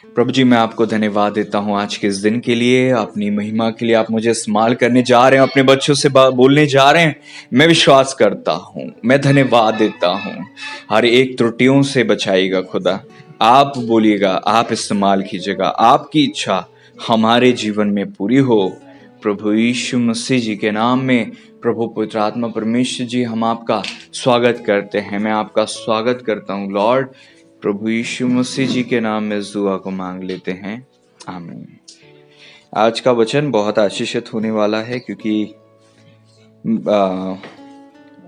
प्रभु जी, मैं आपको धन्यवाद देता हूँ आज के इस दिन के लिए, अपनी महिमा के लिए। आप मुझे इस्तेमाल करने जा रहे हैं, अपने बच्चों से बोलने जा रहे हैं। मैं विश्वास करता हूँ, मैं धन्यवाद देता हूँ। हर एक त्रुटियों से बचाइएगा खुदा। आप बोलिएगा, आप इस्तेमाल कीजिएगा, आपकी इच्छा हमारे जीवन में पूरी हो। प्रभु यीशु मसीह जी के नाम में प्रभु पवित्र आत्मा परमेश्वर जी, हम आपका स्वागत करते हैं। मैं आपका स्वागत करता हूँ लॉर्ड। प्रभु यीशु मसीह जी के नाम में इस दुआ को मांग लेते हैं, आमीन। आज का वचन बहुत आशीषित होने वाला है, क्योंकि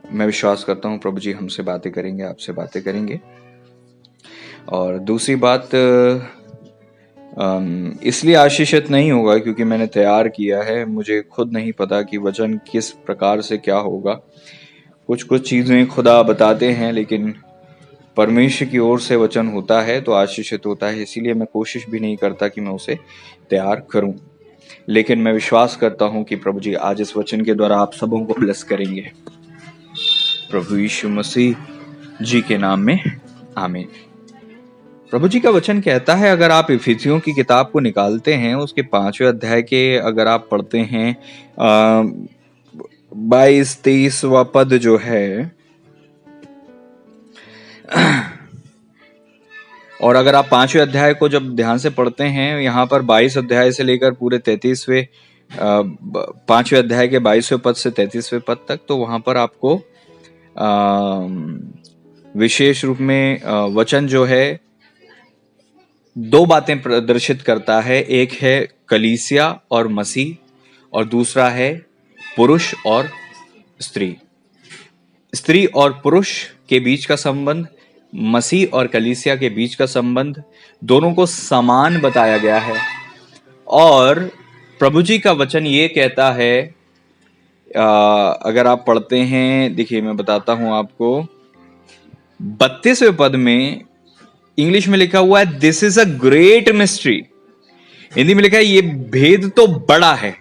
मैं विश्वास करता हूँ प्रभु जी हमसे बातें करेंगे, आपसे बातें करेंगे। और दूसरी बात, इसलिए आशीषित नहीं होगा क्योंकि मैंने तैयार किया है। मुझे खुद नहीं पता कि वचन किस प्रकार से क्या होगा। कुछ चीज़ें खुदा बताते हैं, लेकिन परमेश्वर की ओर से वचन होता है तो आशीषित होता है। इसीलिए मैं कोशिश भी नहीं करता कि मैं उसे तैयार करूं। लेकिन मैं विश्वास करता हूं कि प्रभु जी आज इस वचन के द्वारा आप सबों को ब्लेस करेंगे। प्रभु यीशु मसीह जी के नाम में आमीन। प्रभु जी का वचन कहता है, अगर आप इफिसियों की किताब को निकालते हैं, उसके 5वें अध्याय के अगर आप पढ़ते हैं 22-23वां पद जो है, और अगर आप 5वें अध्याय को जब ध्यान से पढ़ते हैं, यहाँ पर 22 अध्याय से लेकर पूरे 33वें 5वें अध्याय के 22वें पद से 33वें पद तक, तो वहां पर आपको विशेष रूप में वचन जो है दो बातें प्रदर्शित करता है। एक है कलीसिया और मसीह, और दूसरा है पुरुष और स्त्री। स्त्री और पुरुष के बीच का संबंध, मसीह और कलीसिया के बीच का संबंध, दोनों को समान बताया गया है। और प्रभु जी का वचन ये कहता है, अगर आप पढ़ते हैं, देखिए मैं बताता हूं आपको, 32वें पद में इंग्लिश में लिखा हुआ है, this is a great mystery. Hindi में लिखा है, ये भेद तो बड़ा है।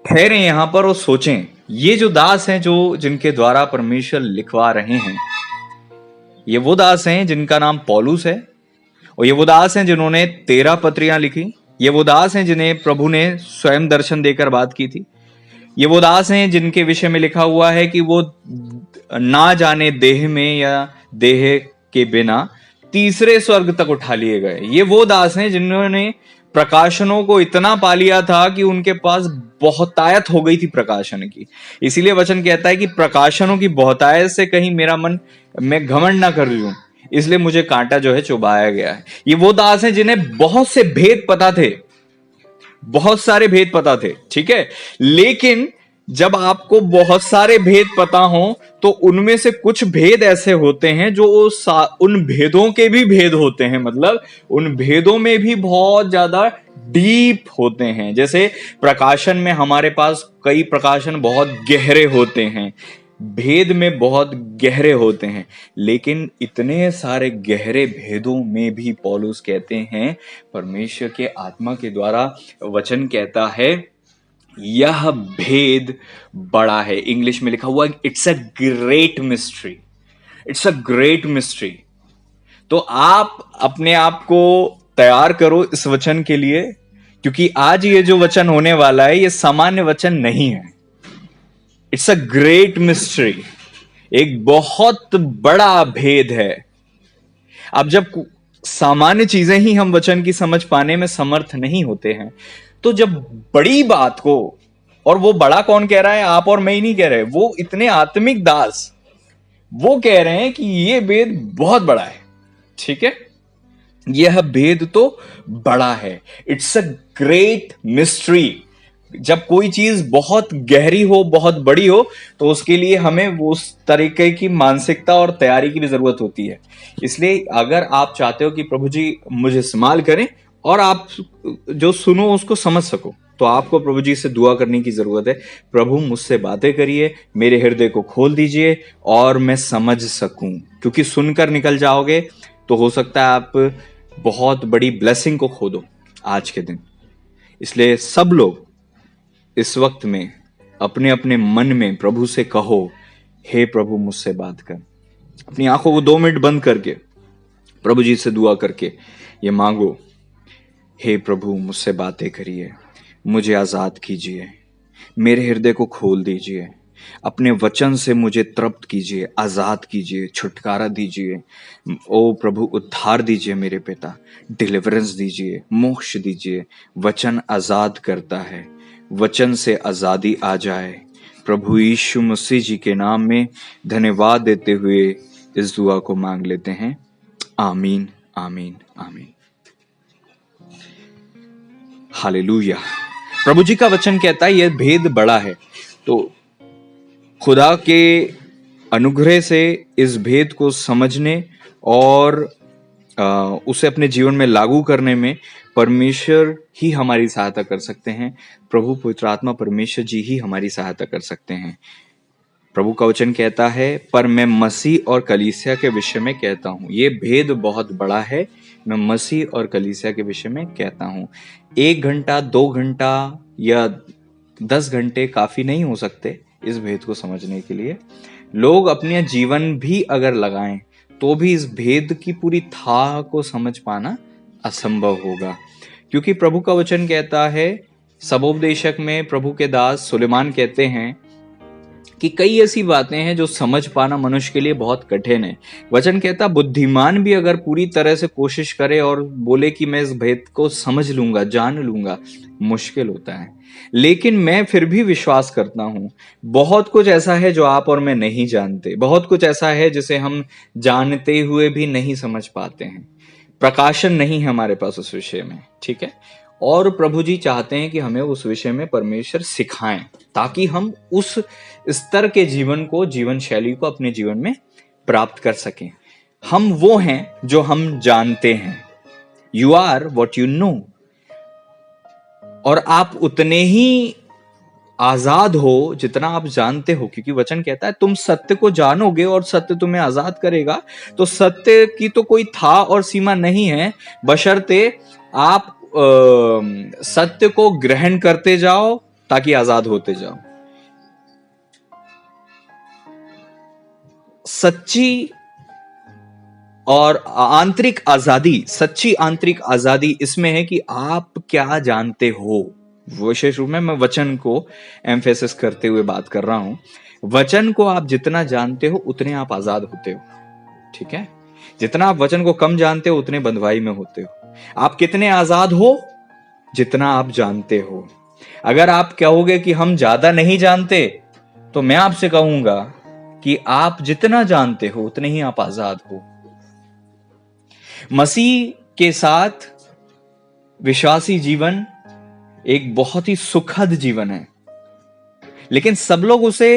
ठहरें यहां पर और सोचें, ये जो दास हैं, जो जिनके द्वारा परमेश्वर लिखवा रहे हैं, ये वो दास हैं जिनका नाम पौलुस है, और ये वो दास हैं जिन्होंने 13 पत्रियां लिखी। ये वो दास हैं जिन्हें प्रभु ने स्वयं दर्शन देकर बात की थी। ये वो दास हैं जिनके विषय में लिखा हुआ है कि वो ना जाने देह में या देह के बिना तीसरे स्वर्ग तक उठा लिए गए। ये वो दास हैं जिन्होंने प्रकाशनों को इतना पा लिया था कि उनके पास बहुतायत हो गई थी प्रकाशन की। इसीलिए वचन कहता है कि प्रकाशनों की बहुतायत से कहीं मेरा मन, मैं घमंड ना कर लूं, इसलिए मुझे कांटा जो है चुभाया गया है। ये वो दास हैं जिन्हें बहुत से भेद पता थे, बहुत सारे भेद पता थे, ठीक है। लेकिन जब आपको बहुत सारे भेद पता हो, तो उनमें से कुछ भेद ऐसे होते हैं जो उन भेदों के भी भेद होते हैं, मतलब उन भेदों में भी बहुत ज्यादा डीप होते हैं। जैसे प्रकाशन में हमारे पास कई प्रकाशन बहुत गहरे होते हैं, भेद में बहुत गहरे होते हैं, लेकिन इतने सारे गहरे भेदों में भी पौलुस कहते हैं, परमेश्वर के आत्मा के द्वारा वचन कहता है, यह भेद बड़ा है। इंग्लिश में लिखा हुआ, it's a great mystery, it's a great mystery. तो आप अपने आप को तैयार करो इस वचन के लिए, क्योंकि आज ये जो वचन होने वाला है, ये सामान्य वचन नहीं है। इट्स अ ग्रेट मिस्ट्री, एक बहुत बड़ा भेद है। अब जब सामान्य चीजें ही हम वचन की समझ पाने में समर्थ नहीं होते हैं, तो जब बड़ी बात को, और वो बड़ा कौन कह रहा है, आप और मैं ही नहीं कह रहे, वो इतने आत्मिक दास वो कह रहे हैं कि ये भेद बहुत बड़ा है, ठीक है, यह भेद तो बड़ा है। It's a great mystery. जब कोई चीज बहुत गहरी हो, बहुत बड़ी हो, तो उसके लिए हमें वो उस तरीके की मानसिकता और तैयारी की भी जरूरत होती है। इसलिए अगर आप चाहते हो कि प्रभु जी मुझे इस्तेमाल करें और आप जो सुनो उसको समझ सको, तो आपको प्रभु जी से दुआ करने की जरूरत है। प्रभु मुझसे बातें करिए, मेरे हृदय को खोल दीजिए और मैं समझ सकूं, क्योंकि सुनकर निकल जाओगे तो हो सकता है आप बहुत बड़ी ब्लेसिंग को खो दो आज के दिन। इसलिए सब लोग इस वक्त में अपने अपने मन में प्रभु से कहो, हे प्रभु मुझसे बात कर। अपनी आंखों को 2 मिनट बंद करके प्रभु जी से दुआ करके ये मांगो, हे प्रभु मुझसे बातें करिए, मुझे आजाद कीजिए, मेरे हृदय को खोल दीजिए, अपने वचन से मुझे तृप्त कीजिए, आजाद कीजिए, छुटकारा दीजिए। ओ प्रभु उद्धार दीजिए मेरे पिता, डिलीवरेंस दीजिए, मोक्ष दीजिए। वचन आजाद करता है, वचन से आजादी आ जाए। प्रभु यीशु मसीह जी के नाम में धन्यवाद देते हुए इस दुआ को मांग लेते हैं। आमीन, आमीन, आमीन। हालेलुया। प्रभु जी का वचन कहता है यह भेद बड़ा है। तो खुदा के अनुग्रह से इस भेद को समझने और उसे अपने जीवन में लागू करने में परमेश्वर ही हमारी सहायता कर सकते हैं। प्रभु पवित्र आत्मा परमेश्वर जी ही हमारी सहायता कर सकते हैं। प्रभु का वचन कहता है, पर मैं मसीह और कलीसिया के विषय में कहता हूं। ये भेद बहुत बड़ा है, मैं मसीह और कलीसिया के विषय में कहता हूं। 1 घंटा 2 घंटा या 10 घंटे काफी नहीं हो सकते इस भेद को समझने के लिए। लोग अपने जीवन भी अगर लगाएं तो भी इस भेद की पूरी थाह को समझ पाना असंभव होगा, क्योंकि प्रभु का वचन कहता है, सबोपदेशक में प्रभु के दास सुलेमान कहते हैं कि कई ऐसी बातें हैं जो समझ पाना मनुष्य के लिए बहुत कठिन है। वचन कहता, बुद्धिमान भी अगर पूरी तरह से कोशिश करे और बोले कि मैं इस भेद को समझ लूंगा, जान लूंगा, मुश्किल होता है। लेकिन मैं फिर भी विश्वास करता हूं, बहुत कुछ ऐसा है जो आप और मैं नहीं जानते, बहुत कुछ ऐसा है जिसे हम जानते हुए भी नहीं समझ पाते हैं। प्रकाशन नहीं है हमारे पास उस विषय में, ठीक है। और प्रभु जी चाहते हैं कि हमें उस विषय में परमेश्वर सिखाएं, ताकि हम उस स्तर के जीवन को, जीवन शैली को अपने जीवन में प्राप्त कर सकें। हम वो हैं जो हम जानते हैं। You are what you know. और आप उतने ही आजाद हो जितना आप जानते हो, क्योंकि वचन कहता है तुम सत्य को जानोगे और सत्य तुम्हें आजाद करेगा। तो सत्य की तो कोई था और सीमा नहीं है, बशर्ते आप सत्य को ग्रहण करते जाओ ताकि आजाद होते जाओ। सच्ची और आंतरिक आजादी, सच्ची आंतरिक आजादी इसमें है कि आप क्या जानते हो। विशेष रूप में मैं वचन को एम्फेसिस करते हुए बात कर रहा हूं। वचन को आप जितना जानते हो उतने आप आजाद होते हो, ठीक है। जितना आप वचन को कम जानते हो उतने बंधुआई में होते हो। आप कितने आजाद हो? जितना आप जानते हो। अगर आप कहोगे कि हम ज्यादा नहीं जानते, तो मैं आपसे कहूंगा कि आप जितना जानते हो उतने ही आप आजाद हो। मसीह के साथ विश्वासी जीवन एक बहुत ही सुखद जीवन है, लेकिन सब लोग उसे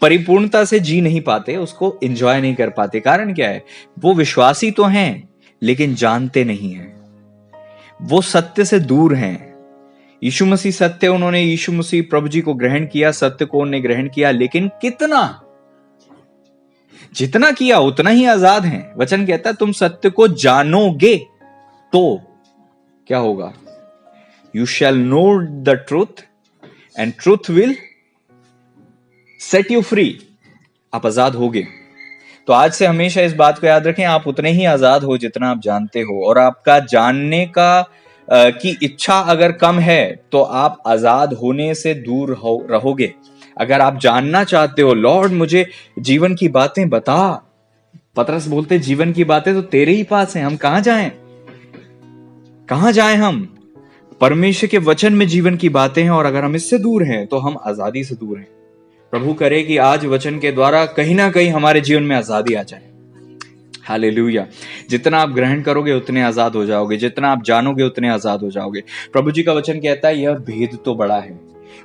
परिपूर्णता से जी नहीं पाते, उसको एंजॉय नहीं कर पाते। कारण क्या है? वो विश्वासी तो हैं लेकिन जानते नहीं हैं, वो सत्य से दूर हैं। यीशु मसीह सत्य, उन्होंने यीशु मसीह प्रभु जी को ग्रहण किया, सत्य को उन्होंने ग्रहण किया, लेकिन कितना? जितना किया उतना ही आजाद हैं। वचन कहता है तुम सत्य को जानोगे तो क्या होगा? You shall know the truth and truth will set you free. आप आजाद होगे। तो आज से हमेशा इस बात को याद रखें, आप उतने ही आजाद हो जितना आप जानते हो। और आपका जानने का की इच्छा अगर कम है तो आप आजाद होने से दूर रहोगे। अगर आप जानना चाहते हो, लॉर्ड मुझे जीवन की बातें बता, पतरस बोलते जीवन की बातें तो तेरे ही पास हैं, हम कहां जाएं? कहां जाएं हम? परमेश्वर के वचन में जीवन की बातें हैं, और अगर हम इससे दूर हैं तो हम आजादी से दूर हैं। प्रभु करे कि आज वचन के द्वारा कहीं ना कहीं हमारे जीवन में आजादी आ जाए। हालेलुया। जितना आप ग्रहण करोगे उतने आजाद हो जाओगे, जितना आप जानोगे उतने आजाद हो जाओगे। प्रभु जी का वचन कहता है यह भेद तो बड़ा है।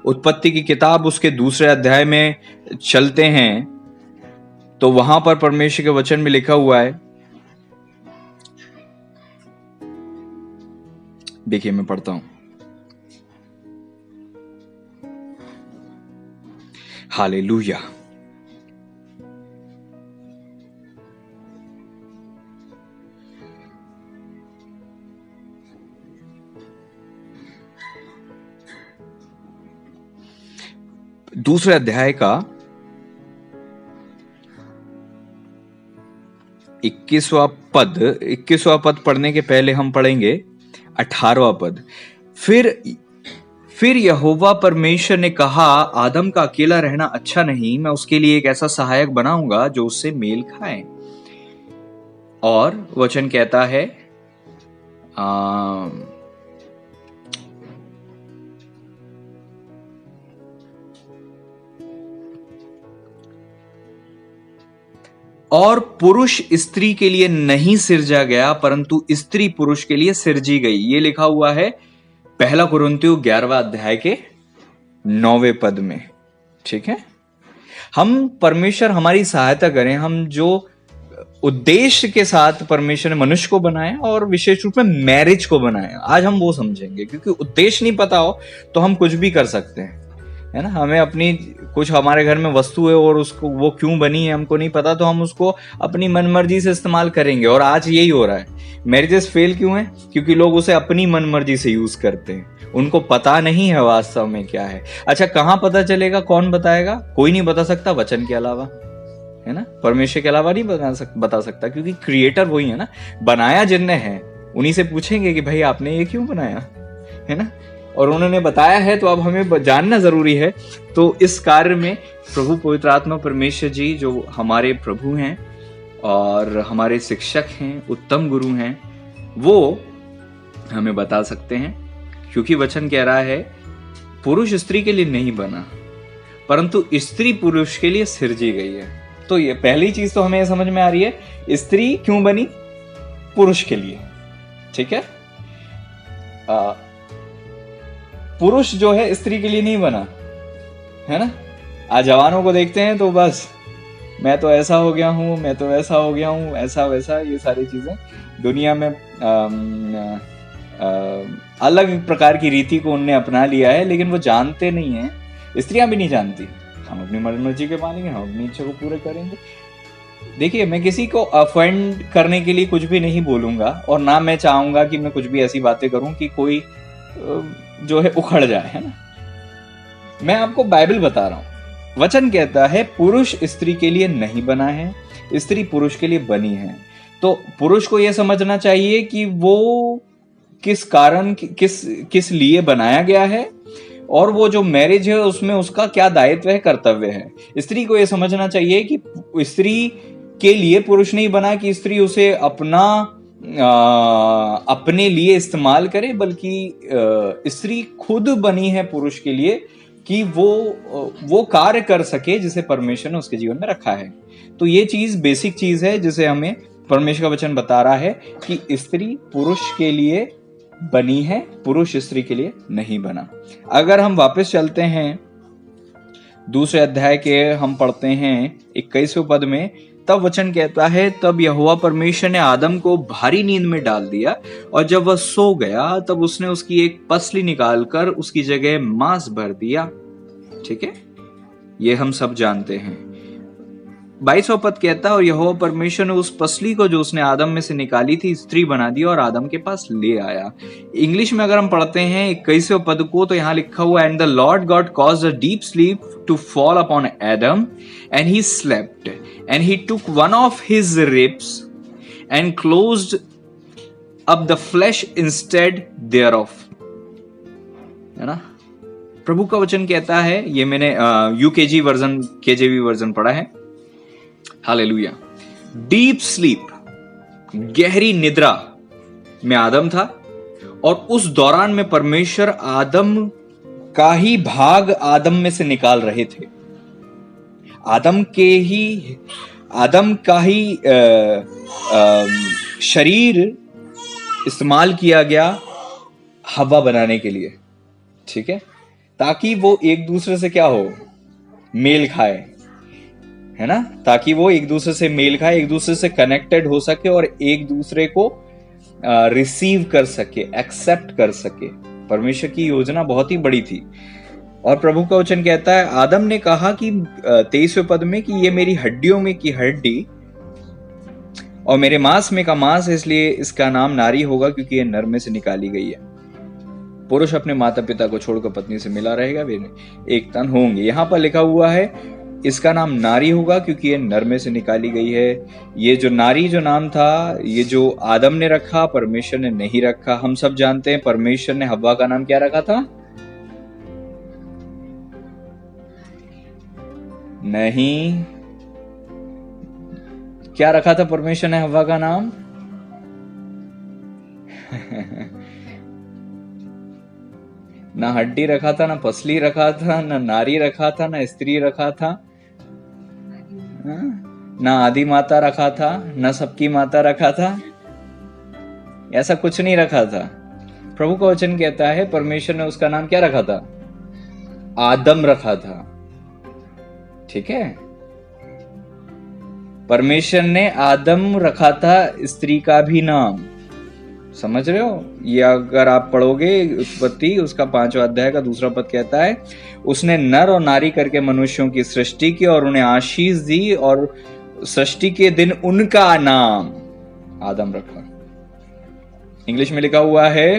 उत्पत्ति की किताब उसके 2 अध्याय में चलते हैं तो वहां पर परमेश्वर के वचन में लिखा हुआ है, देखिए मैं पढ़ता हूं। हालेलुया। दूसरे अध्याय का 21वां पद पढ़ने के पहले हम पढ़ेंगे 18वां पद। फिर यहोवा परमेश्वर ने कहा, आदम का अकेला रहना अच्छा नहीं, मैं उसके लिए एक ऐसा सहायक बनाऊंगा जो उससे मेल खाए। और वचन कहता है और पुरुष स्त्री के लिए नहीं सिरजा गया, परंतु स्त्री पुरुष के लिए सिरजी गई। ये लिखा हुआ है पहला कुरिन्थियों 11वां अध्याय के 9वें पद में। ठीक है, हम परमेश्वर हमारी सहायता करें, हम जो उद्देश्य के साथ परमेश्वर ने मनुष्य को बनाया और विशेष रूप में मैरिज को बनाया, आज हम वो समझेंगे। क्योंकि उद्देश्य नहीं पता हो तो हम कुछ भी कर सकते हैं, है ना। हमें अपनी कुछ हमारे घर में वस्तु है और उसको वो क्यों बनी है हमको नहीं पता, तो हम उसको अपनी मनमर्जी से इस्तेमाल करेंगे। और आज यही हो रहा है, मैरिजेस फेल क्यों है? क्योंकि लोग उसे अपनी मनमर्जी से यूज करते हैं, उनको पता नहीं है वास्तव में क्या है। अच्छा, कहां पता चलेगा? कौन बताएगा? कोई नहीं बता सकता वचन के अलावा, है ना। परमेश्वर के अलावा नहीं बता सकता, क्योंकि क्रिएटर वही है ना, बनाया जिनने है उन्हीं से पूछेंगे कि भाई आपने ये क्यों बनाया, है ना। और उन्होंने बताया है तो अब हमें जानना जरूरी है। तो इस कार्य में प्रभु पवित्र आत्मा परमेश्वर जी, जो हमारे प्रभु हैं और हमारे शिक्षक हैं, उत्तम गुरु हैं, वो हमें बता सकते हैं। क्योंकि वचन कह रहा है पुरुष स्त्री के लिए नहीं बना, परंतु स्त्री पुरुष के लिए सिरजी गई है। तो ये पहली चीज तो हमें समझ में आ रही है, स्त्री क्यों बनी? पुरुष के लिए। ठीक है, पुरुष जो है स्त्री के लिए नहीं बना, है ना। आज जवानों को देखते हैं तो बस मैं तो ऐसा हो गया हूं, मैं तो ऐसा हो गया हूं, ऐसा वैसा, ये सारी चीजें दुनिया में अलग प्रकार की रीति को उनने अपना लिया है, लेकिन वो जानते नहीं है, स्त्रियां भी नहीं जानती। हम अपनी मर्जी के मानेंगे, हम अपनी इच्छा को पूरे करेंगे। देखिए, मैं किसी को ऑफेंड करने के लिए कुछ भी नहीं बोलूंगा, और ना मैं चाहूंगा कि मैं कुछ भी ऐसी बातें करूं कि कोई जो है उखड़ जाए, है ना। मैं आपको बाइबल बता रहा हूं। वचन कहता है पुरुष स्त्री के लिए नहीं बना है, स्त्री पुरुष के लिए बनी है। तो पुरुष को यह समझना चाहिए कि वो किस कारण किस लिए बनाया गया है, और वो जो मैरिज है उसमें उसका क्या दायित्व है, कर्तव्य है। स्त्री को यह समझना चाहिए कि स्त्री के लिए पुरुष नहीं बना कि स्त्री उसे अपने लिए इस्तेमाल करे, बल्कि स्त्री खुद बनी है पुरुष के लिए कि वो कार्य कर सके जिसे परमेश्वर ने उसके जीवन में रखा है। तो ये चीज बेसिक चीज है जिसे हमें परमेश्वर का वचन बता रहा है कि स्त्री पुरुष के लिए बनी है, पुरुष स्त्री के लिए नहीं बना। अगर हम वापस चलते हैं दूसरे अध्याय के, हम पढ़ते हैं 21वें पद में, तब वचन कहता है तब यहोवा परमेश्वर ने आदम को भारी नींद में डाल दिया, और जब वह सो गया तब उसने उसकी एक पसली निकालकर उसकी जगह मांस भर दिया। ठीक है, ये हम सब जानते हैं। 22वां पद कहता है और यहोवा परमेश्वर ने उस पसली को जो उसने आदम में से निकाली थी स्त्री बना दी और आदम के पास ले आया। इंग्लिश में अगर हम पढ़ते हैं 21वें पद को, तो यहां लिखा हुआ and the Lord God caused a deep sleep to fall upon Adam and he slept and he took one of his ribs and closed up the flesh instead thereof. है ना, प्रभु का वचन कहता है, ये मैंने यूकेजी वर्जन, केजेवी वर्जन पढ़ा है। हालेलुया। डीप स्लीप, गहरी निद्रा में आदम था, और उस दौरान में परमेश्वर आदम का ही भाग आदम में से निकाल रहे थे। आदम का ही शरीर इस्तेमाल किया गया हवा बनाने के लिए। ठीक है, ताकि वो एक दूसरे से क्या हो, मेल खाए, है ना, ताकि वो एक दूसरे से मेल खाए, एक दूसरे से कनेक्टेड हो सके और एक दूसरे को रिसीव कर सके, एक्सेप्ट कर सके। परमेश्वर की योजना बहुत ही बड़ी थी। और प्रभु का वचन कहता है, आदम ने कहा कि 23वें पद में कि ये मेरी हड्डियों में की हड्डी और मेरे मांस में का मांस, इसलिए इसका नाम नारी होगा क्योंकि ये नर में से निकाली गई है। पुरुष अपने माता पिता को छोड़कर पत्नी से मिला रहेगा, वे एक तन होंगे। यहां पर लिखा हुआ है इसका नाम नारी होगा क्योंकि ये नर में से निकाली गई है। ये जो नारी जो नाम था, ये जो आदम ने रखा, परमेश्वर ने नहीं रखा। हम सब जानते हैं परमेश्वर ने हव्वा का नाम क्या रखा था? नहीं, क्या रखा था परमेश्वर ने हव्वा का नाम? ना हड्डी रखा था, ना पसली रखा था, ना नारी रखा था, ना स्त्री रखा था, ना आदि माता रखा था, ना सबकी माता रखा था। ऐसा कुछ नहीं रखा था। प्रभु का वचन कहता है परमेश्वर ने उसका नाम क्या रखा था? आदम रखा था। ठीक है, परमेश्वर ने आदम रखा था स्त्री का भी नाम। समझ रहे हो? ये अगर आप पढ़ोगे उत्पत्ति उसका 5वां अध्याय का 2 पद कहता है उसने नर और नारी करके मनुष्यों की सृष्टि की और उन्हें आशीष दी और सृष्टि के दिन उनका नाम आदम रखा। इंग्लिश में लिखा हुआ है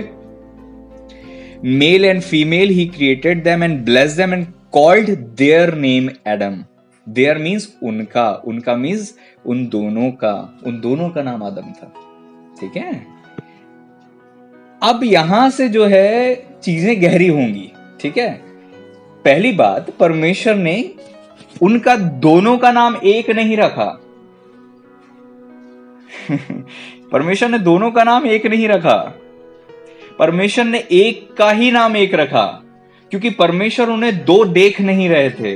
male and female he created them and blessed them and called their name Adam. Their means उनका, उनका मीन्स उन दोनों का नाम आदम था। ठीक है, अब यहां से जो है चीजें गहरी होंगी। ठीक है, पहली बात, परमेश्वर ने उनका दोनों का नाम एक नहीं रखा। परमेश्वर ने दोनों का नाम एक नहीं रखा, परमेश्वर ने एक का ही नाम एक रखा, क्योंकि परमेश्वर उन्हें दो देख नहीं रहे थे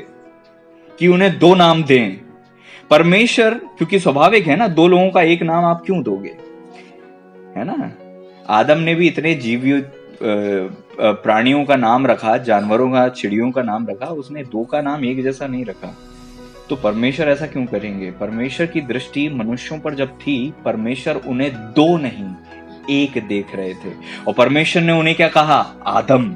कि उन्हें दो नाम दें। परमेश्वर, क्योंकि स्वाभाविक है ना, दो लोगों का एक नाम आप क्यों दोगे, है ना। आदम ने भी इतने जीवी प्राणियों का नाम रखा, जानवरों का, चिड़ियों का नाम रखा, उसने दो का नाम एक जैसा नहीं रखा। तो परमेश्वर ऐसा क्यों करेंगे? परमेश्वर की दृष्टि मनुष्यों पर जब थी, परमेश्वर उन्हें दो नहीं एक देख रहे थे। और परमेश्वर ने उन्हें क्या कहा? आदम।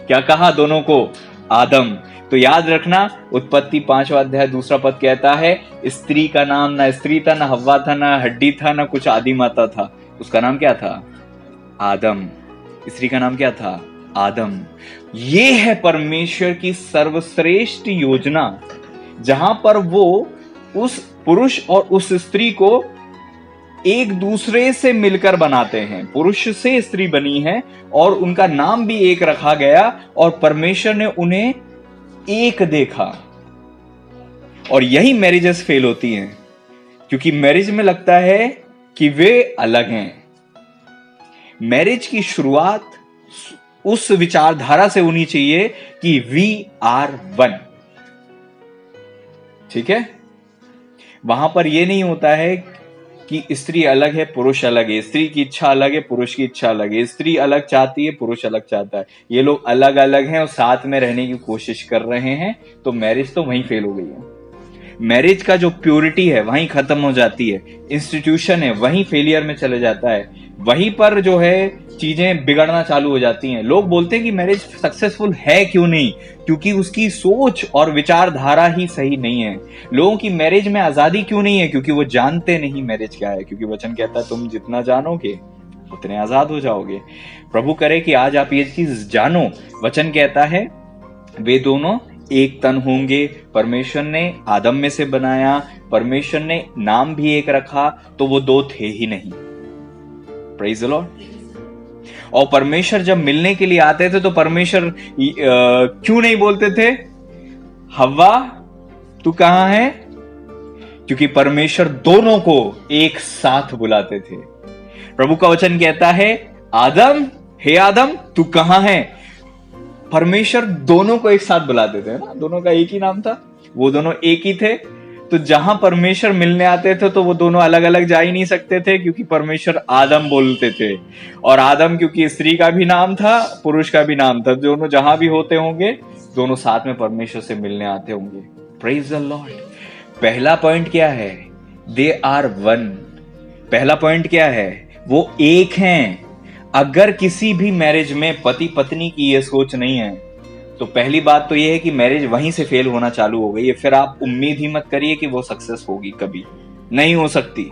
क्या कहा दोनों को? आदम। तो याद रखना, उत्पत्ति 5वां अध्याय 2 पद कहता है स्त्री का नाम ना स्त्री था, ना हव्वा था, ना हड्डी था, ना कुछ आदि माता था। उसका नाम क्या था? आदम। स्त्री का नाम क्या था? आदम। ये है परमेश्वर की सर्वश्रेष्ठ योजना, जहां पर वो उस पुरुष और उस स्त्री को एक दूसरे से मिलकर बनाते हैं। पुरुष से स्त्री बनी है और उनका नाम भी एक रखा गया, और परमेश्वर ने उन्हें एक देखा। और यही मैरिजेस फेल होती हैं, क्योंकि मैरिज में लगता है कि वे अलग हैं। मैरिज की शुरुआत उस विचारधारा से होनी चाहिए कि वी आर वन। ठीक है, वहां पर यह नहीं होता है कि स्त्री अलग है, पुरुष अलग है, स्त्री की इच्छा अलग है, पुरुष की इच्छा अलग है, स्त्री अलग चाहती है, पुरुष अलग चाहता है। ये लोग अलग अलग हैं और साथ में रहने की कोशिश कर रहे हैं, तो मैरिज तो वहीं फेल हो गई है। मैरिज का जो प्योरिटी है वहीं खत्म हो जाती है, इंस्टीट्यूशन है वहीं फेलियर में चले जाता है, वहीं पर जो है चीजें बिगड़ना चालू हो जाती हैं। लोग बोलते हैं कि मैरिज सक्सेसफुल है, क्यों नहीं? क्योंकि उसकी सोच और विचारधारा ही सही नहीं है। लोगों की मैरिज में आजादी क्यों नहीं है? क्योंकि वो जानते नहीं मैरिज क्या है। क्योंकि वचन कहता है तुम जितना जानोगे उतने आजाद हो जाओगे। प्रभु करे कि आज आप ये चीज जानो। वचन कहता है वे दोनों एक तन होंगे। परमेश्वर ने आदम में से बनाया, परमेश्वर ने नाम भी एक रखा, तो वो दो थे ही नहीं। Praise the Lord. और परमेश्वर जब मिलने के लिए आते थे तो परमेश्वर क्यों नहीं बोलते थे हव्वा तू कहां है? क्योंकि परमेश्वर दोनों को एक साथ बुलाते थे। प्रभु का वचन कहता है आदम, हे आदम तू कहां है? परमेश्वर दोनों को एक साथ बुलाते थे ना, दोनों का एक ही नाम था, वो दोनों एक ही थे। तो जहां परमेश्वर मिलने आते थे तो वो दोनों अलग अलग जा ही नहीं सकते थे, क्योंकि परमेश्वर आदम बोलते थे। और आदम क्योंकि स्त्री का भी नाम था, पुरुष का भी नाम था, दोनों जहां भी होते होंगे दोनों साथ में परमेश्वर से मिलने आते होंगे। Praise the Lord. पहला पॉइंट क्या है? They are one. पहला पॉइंट क्या है? वो एक हैं। अगर किसी भी मैरिज में पति पत्नी की ये सोच नहीं है तो पहली बात तो ये है कि मैरिज वहीं से फेल होना चालू हो गई है। फिर आप उम्मीद ही मत करिए कि वो सक्सेस होगी, कभी नहीं हो सकती।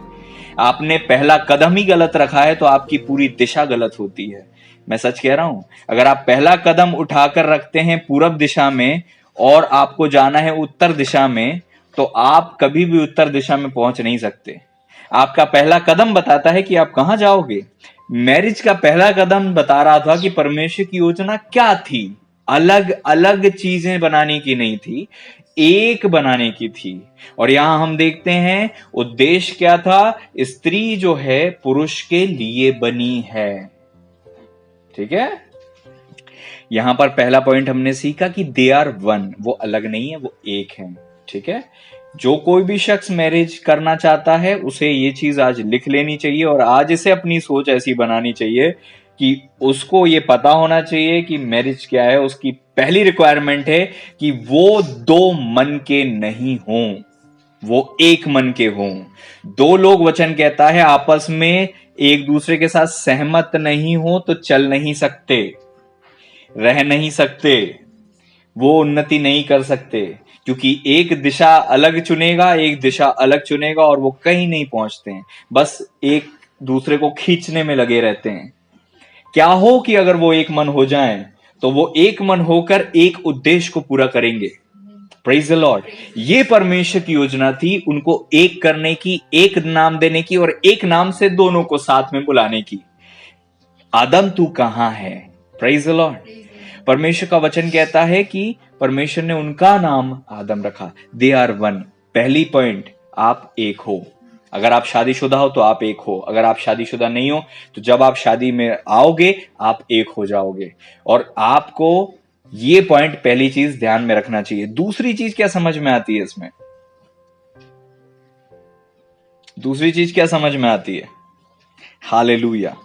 आपने पहला कदम ही गलत रखा है तो आपकी पूरी दिशा गलत होती है। मैं सच कह रहा हूं, अगर आप पहला कदम उठाकर रखते हैं पूरब दिशा में और आपको जाना है उत्तर दिशा में, तो आप कभी भी उत्तर दिशा में पहुंच नहीं सकते। आपका पहला कदम बताता है कि आप कहां जाओगे। मैरिज का पहला कदम बता रहा था कि परमेश्वर की योजना क्या थी, अलग अलग चीजें बनाने की नहीं थी, एक बनाने की थी। और यहां हम देखते हैं उद्देश्य क्या था, स्त्री जो है पुरुष के लिए बनी है। ठीक है, यहां पर पहला पॉइंट हमने सीखा कि दे आर वन, वो अलग नहीं है, वो एक है। ठीक है, जो कोई भी शख्स मैरिज करना चाहता है उसे ये चीज आज लिख लेनी चाहिए और आज इसे अपनी सोच ऐसी बनानी चाहिए कि उसको ये पता होना चाहिए कि मैरिज क्या है। उसकी पहली रिक्वायरमेंट है कि वो दो मन के नहीं हों, वो एक मन के हों। दो लोग, वचन कहता है, आपस में एक दूसरे के साथ सहमत नहीं हो तो चल नहीं सकते, रह नहीं सकते, वो उन्नति नहीं कर सकते, क्योंकि एक दिशा अलग चुनेगा, एक दिशा अलग चुनेगा और वो कहीं नहीं पहुंचते हैं, बस एक दूसरे को खींचने में लगे रहते हैं। क्या हो कि अगर वो एक मन हो जाएं तो वो एक मन होकर एक उद्देश्य को पूरा करेंगे। Praise the Lord. ये परमेश्वर की योजना थी, उनको एक करने की, एक नाम देने की और एक नाम से दोनों को साथ में बुलाने की। आदम तू कहां है? Praise the Lord. परमेश्वर का वचन कहता है कि परमेश्वर ने उनका नाम आदम रखा। They are one. पहली पॉइंट, आप एक हो। अगर आप शादीशुदा हो तो आप एक हो, अगर आप शादीशुदा नहीं हो तो जब आप शादी में आओगे आप एक हो जाओगे। और आपको ये पॉइंट, पहली चीज ध्यान में रखना चाहिए। दूसरी चीज क्या समझ में आती है इसमें? दूसरी चीज क्या समझ में आती है? हालेलुया।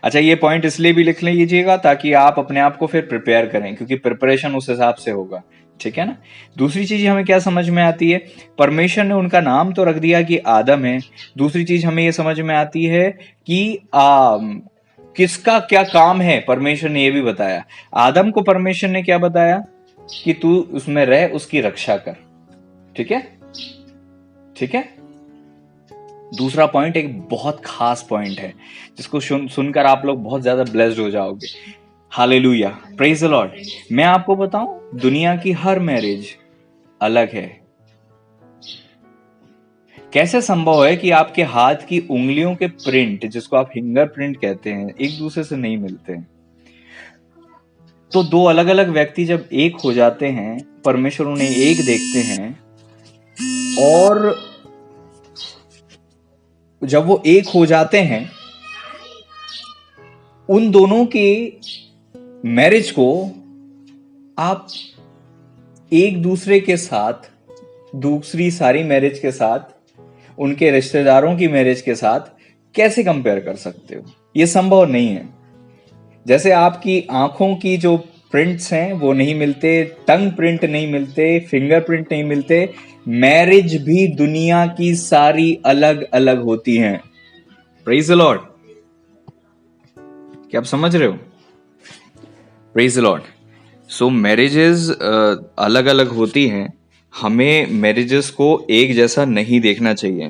अच्छा, ये पॉइंट इसलिए भी लिख लीजिएगा ताकि आप अपने आप को फिर प्रिपेयर करें, क्योंकि प्रिपरेशन उस हिसाब से होगा। ठीक है ना। दूसरी चीज हमें क्या समझ में आती है? परमेश्वर ने उनका नाम तो रख दिया कि आदम है। दूसरी चीज हमें ये समझ में आती है कि किसका क्या काम है, परमेश्वर ने ये भी बताया। आदम को परमेश्वर ने क्या बताया कि तू उसमें रह, उसकी रक्षा कर। ठीक है, ठीक है। दूसरा पॉइंट एक बहुत खास पॉइंट है जिसको सुनकर आप लोग बहुत ज्यादा ब्लेस्ड हो जाओगे। Hallelujah, praise the Lord. मैं आपको बताऊं, दुनिया की हर मैरिज अलग है। कैसे संभव है कि आपके हाथ की उंगलियों के प्रिंट, जिसको आप फिंगर प्रिंट कहते हैं, एक दूसरे से नहीं मिलते हैं? तो दो अलग अलग व्यक्ति जब एक हो जाते हैं, परमेश्वर उन्हें एक देखते हैं और जब वो एक हो जाते हैं, उन दोनों के मैरिज को आप एक दूसरे के साथ, दूसरी सारी मैरिज के साथ, उनके रिश्तेदारों की मैरिज के साथ कैसे कंपेयर कर सकते हो? ये संभव नहीं है। जैसे आपकी आंखों की जो प्रिंट्स हैं वो नहीं मिलते, टंग प्रिंट नहीं मिलते, फिंगर प्रिंट नहीं मिलते, मैरिज भी दुनिया की सारी अलग अलग होती हैं। Praise the Lord. क्या आप समझ रहे हो? Praise the Lord. So marriages अलग अलग होती हैं। हमें मैरिजेस को एक जैसा नहीं देखना चाहिए।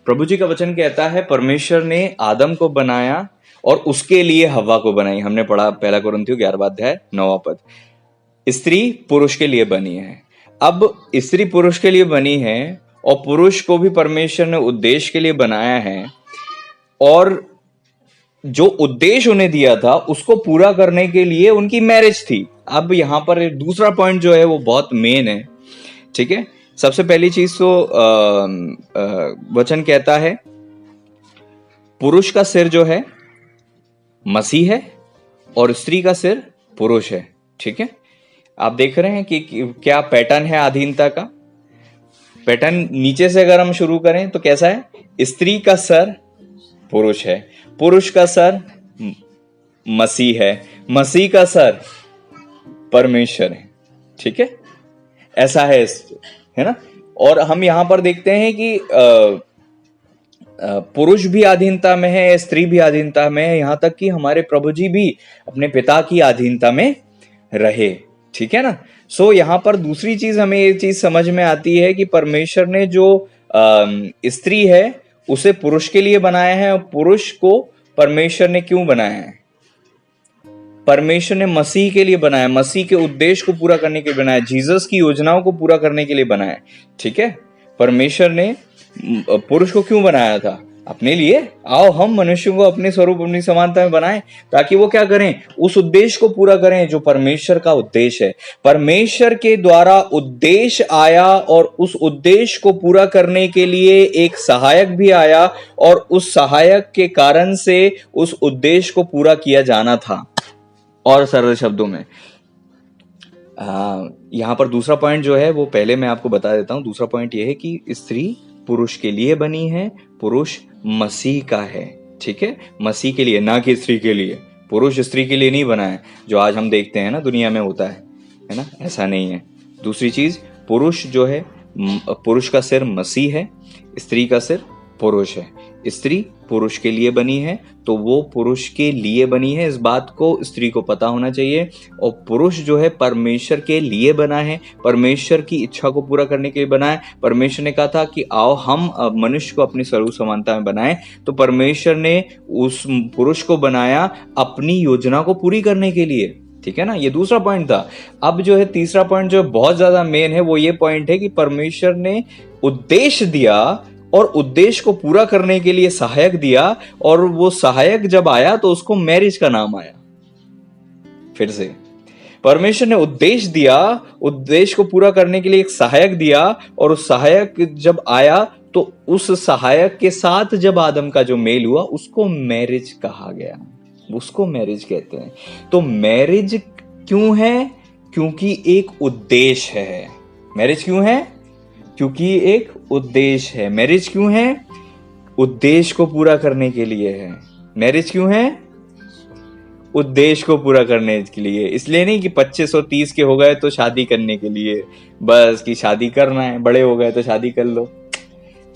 प्रभु जी का वचन कहता है परमेश्वर ने आदम को बनाया और उसके लिए हव्वा को बनाई। हमने पढ़ा पहला कुरिन्थियों 11वां अध्याय 9वां पद। स्त्री पुरुष के लिए बनी है। अब स्त्री पुरुष के लिए बनी है और पुरुष को भी परमेश्वर ने उद्देश्य के लिए बनाया है, और जो उद्देश्य उन्हें दिया था उसको पूरा करने के लिए उनकी मैरिज थी। अब यहां पर दूसरा पॉइंट जो है वो बहुत मेन है। ठीक है, सबसे पहली चीज तो वचन कहता है पुरुष का सिर जो है मसीह है और स्त्री का सिर पुरुष है। ठीक है, आप देख रहे हैं कि क्या पैटर्न है अधीनता का। पैटर्न नीचे से अगर हम शुरू करें तो कैसा है? स्त्री का सर पुरुष है, पुरुष का सर मसीह है, मसीह का सर परमेश्वर है। ठीक है, ऐसा है ना। और हम यहां पर देखते हैं कि पुरुष भी अधीनता में है, स्त्री भी अधीनता में है, यहां तक कि हमारे प्रभु जी भी अपने पिता की अधीनता में रहे। ठीक है ना। सो यहां पर दूसरी चीज हमें ये चीज समझ में आती है कि परमेश्वर ने जो स्त्री है उसे पुरुष के लिए बनाया है, और पुरुष को परमेश्वर ने क्यों बनाया है? परमेश्वर ने मसीह के लिए बनाया, मसीह के उद्देश्य को पूरा करने के लिए बनाया, जीसस की योजनाओं को पूरा करने के लिए बनाया। ठीक है, परमेश्वर ने पुरुष को क्यों बनाया था? अपने लिए। आओ हम मनुष्यों को अपने स्वरूप अपनी समानता में बनाएं, ताकि वो क्या करें, उस उद्देश्य को पूरा करें जो परमेश्वर का उद्देश्य है। परमेश्वर के द्वारा उद्देश्य आया और उस उद्देश्य को पूरा करने के लिए एक सहायक भी आया, और उस सहायक के कारण से उस उद्देश्य को पूरा किया जाना था। और सरल शब्दों में यहां पर दूसरा पॉइंट जो है वो पहले मैं आपको बता देता हूं। दूसरा पॉइंट यह है कि स्त्री पुरुष के लिए बनी है, पुरुष मसीह का है। ठीक है, मसीह के लिए, ना कि स्त्री के लिए। पुरुष स्त्री के लिए नहीं बना है, जो आज हम देखते हैं ना दुनिया में होता है ना, ऐसा नहीं है। दूसरी चीज, पुरुष जो है, पुरुष का सिर मसीह है, स्त्री का सिर पुरुष है। स्त्री पुरुष के लिए बनी है तो वो पुरुष के लिए बनी है, इस बात को स्त्री को पता होना चाहिए। और पुरुष जो है परमेश्वर के लिए बना है, परमेश्वर की इच्छा को पूरा करने के लिए बना है। परमेश्वर ने कहा था कि आओ हम मनुष्य को अपनी स्वरूप समानता में बनाएं, तो परमेश्वर ने उस पुरुष को बनाया अपनी योजना को पूरी करने के लिए। ठीक है ना, ये दूसरा पॉइंट था। अब जो है तीसरा पॉइंट जो बहुत ज्यादा मेन है वो ये पॉइंट है कि परमेश्वर ने उद्देश्य दिया और उद्देश्य को पूरा करने के लिए सहायक दिया, और वो सहायक जब आया तो उसको मैरिज का नाम आया। फिर से परमेश्वर ने उद्देश्य दिया, उद्देश्य को पूरा करने के लिए एक सहायक दिया, और उस सहायक जब आया तो उस सहायक के साथ जब आदम का जो मेल हुआ उसको मैरिज कहा गया, उसको मैरिज कहते हैं। तो मैरिज क्यों है? क्योंकि एक उद्देश्य है। मैरिज क्यों है? क्योंकि एक उद्देश्य है। मैरिज क्यों है? उद्देश्य को पूरा करने के लिए है। मैरिज क्यों है? उद्देश्य को पूरा करने के लिए। इसलिए नहीं कि 25 और 30 के हो गए तो शादी करने के लिए, बस कि शादी करना है, बड़े हो गए तो शादी कर लो।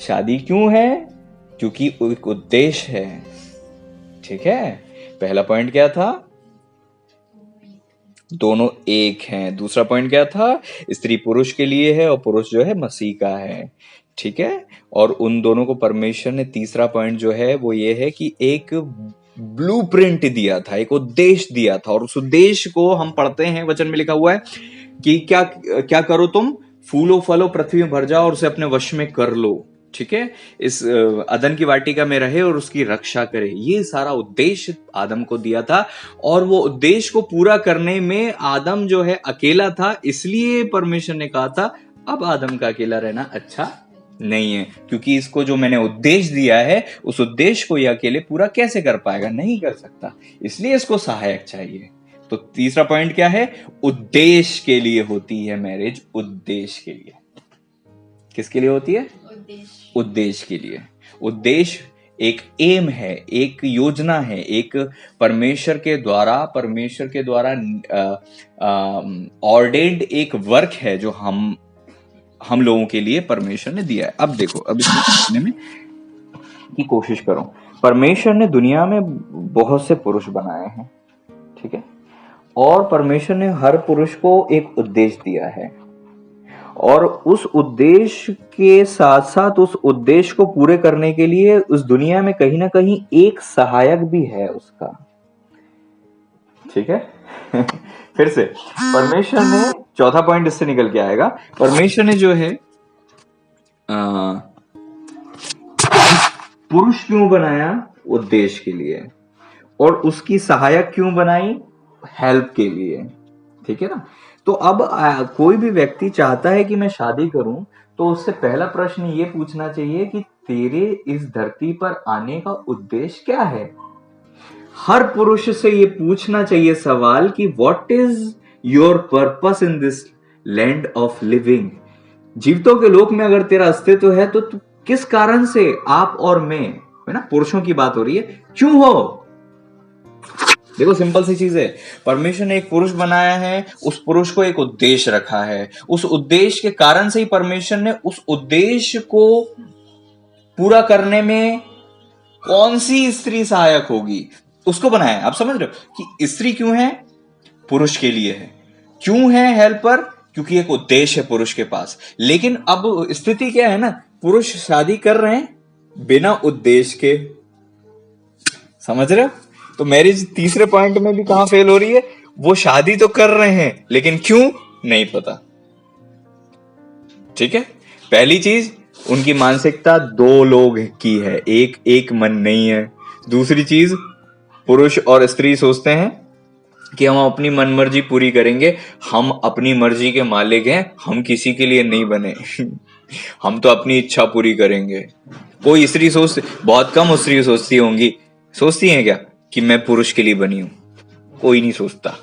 शादी क्यों है? क्योंकि एक उद्देश्य है। ठीक है, पहला पॉइंट क्या था? दोनों एक हैं। दूसरा पॉइंट क्या था? स्त्री पुरुष के लिए है और पुरुष जो है मसीह का है। ठीक है, और उन दोनों को परमेश्वर ने, तीसरा पॉइंट जो है वो ये है कि एक ब्लूप्रिंट दिया था, एक उद्देश्य दिया था, और उस उद्देश्य को हम पढ़ते हैं, वचन में लिखा हुआ है कि क्या क्या करो तुम, फूलो फलो पृथ्वी में भर जाओ और उसे अपने वश में कर लो। ठीक है, इस अदन की वाटिका में रहे और उसकी रक्षा करे। ये सारा उद्देश्य आदम को दिया था, और वो उद्देश्य को पूरा करने में आदम जो है अकेला था, इसलिए परमेश्वर ने कहा था अब आदम का अकेला रहना अच्छा नहीं है, क्योंकि इसको जो मैंने उद्देश्य दिया है उस उद्देश्य को ये अकेले पूरा कैसे कर पाएगा? नहीं कर सकता, इसलिए इसको सहायक चाहिए। तो तीसरा पॉइंट क्या है? उद्देश्य के लिए होती है मैरिज। उद्देश्य के लिए। किसके लिए होती है? उद्देश्य के लिए। उद्देश्य एक एम है, एक योजना है, एक परमेश्वर के द्वारा ऑर्डेन्ड एक वर्क है जो हम लोगों के लिए परमेश्वर ने दिया है। अब देखो, अब इसको समझने में की कोशिश करो। परमेश्वर ने दुनिया में बहुत से पुरुष बनाए हैं, ठीक है, और परमेश्वर ने हर पुरुष को एक उद्देश्य दिया है, और उस उद्देश्य के साथ साथ उस उद्देश्य को पूरे करने के लिए उस दुनिया में कहीं ना कहीं एक सहायक भी है उसका। ठीक है फिर से परमेश्वर ने, चौथा पॉइंट इससे निकल के आएगा, परमेश्वर ने जो है पुरुष क्यों बनाया? उद्देश्य के लिए। और उसकी सहायक क्यों बनाई? हेल्प के लिए। ठीक है ना। तो अब कोई भी व्यक्ति चाहता है कि मैं शादी करूं, तो उससे पहला प्रश्न ये पूछना चाहिए कि तेरे इस धरती पर आने का उद्देश्य क्या है। हर पुरुष से ये पूछना चाहिए सवाल कि what is your purpose in this land of living. जीवितों के लोक में अगर तेरा अस्तित्व है तो तू किस कारण से, आप और मैं, है ना, पुरुषों की बात हो रही है, क्यों हो? देखो सिंपल सी चीज है, परमेश्वर ने एक पुरुष बनाया है, उस पुरुष को एक उद्देश्य रखा है, उस उद्देश्य के कारण से ही परमेश्वर ने उस उद्देश्य को पूरा करने में कौन सी स्त्री सहायक होगी उसको बनाया। आप समझ रहे हो कि स्त्री क्यों है? पुरुष के लिए है। क्यों है हेल्पर? क्योंकि एक उद्देश्य है पुरुष के पास। लेकिन अब स्थिति क्या है ना, पुरुष शादी कर रहे हैं बिना उद्देश्य के। समझ रहे हो? तो मैरिज तीसरे पॉइंट में भी कहां फेल हो रही है? वो शादी तो कर रहे हैं लेकिन क्यों नहीं पता। ठीक है, पहली चीज उनकी मानसिकता दो लोग की है, एक मन नहीं है। दूसरी चीज पुरुष और स्त्री सोचते हैं कि हम अपनी मनमर्जी पूरी करेंगे, हम अपनी मर्जी के मालिक हैं, हम किसी के लिए नहीं बने हम तो अपनी इच्छा पूरी करेंगे। कोई स्त्री बहुत कम स्त्री सोचती हैं क्या कि मैं पुरुष के लिए बनी हूं? कोई नहीं सोचता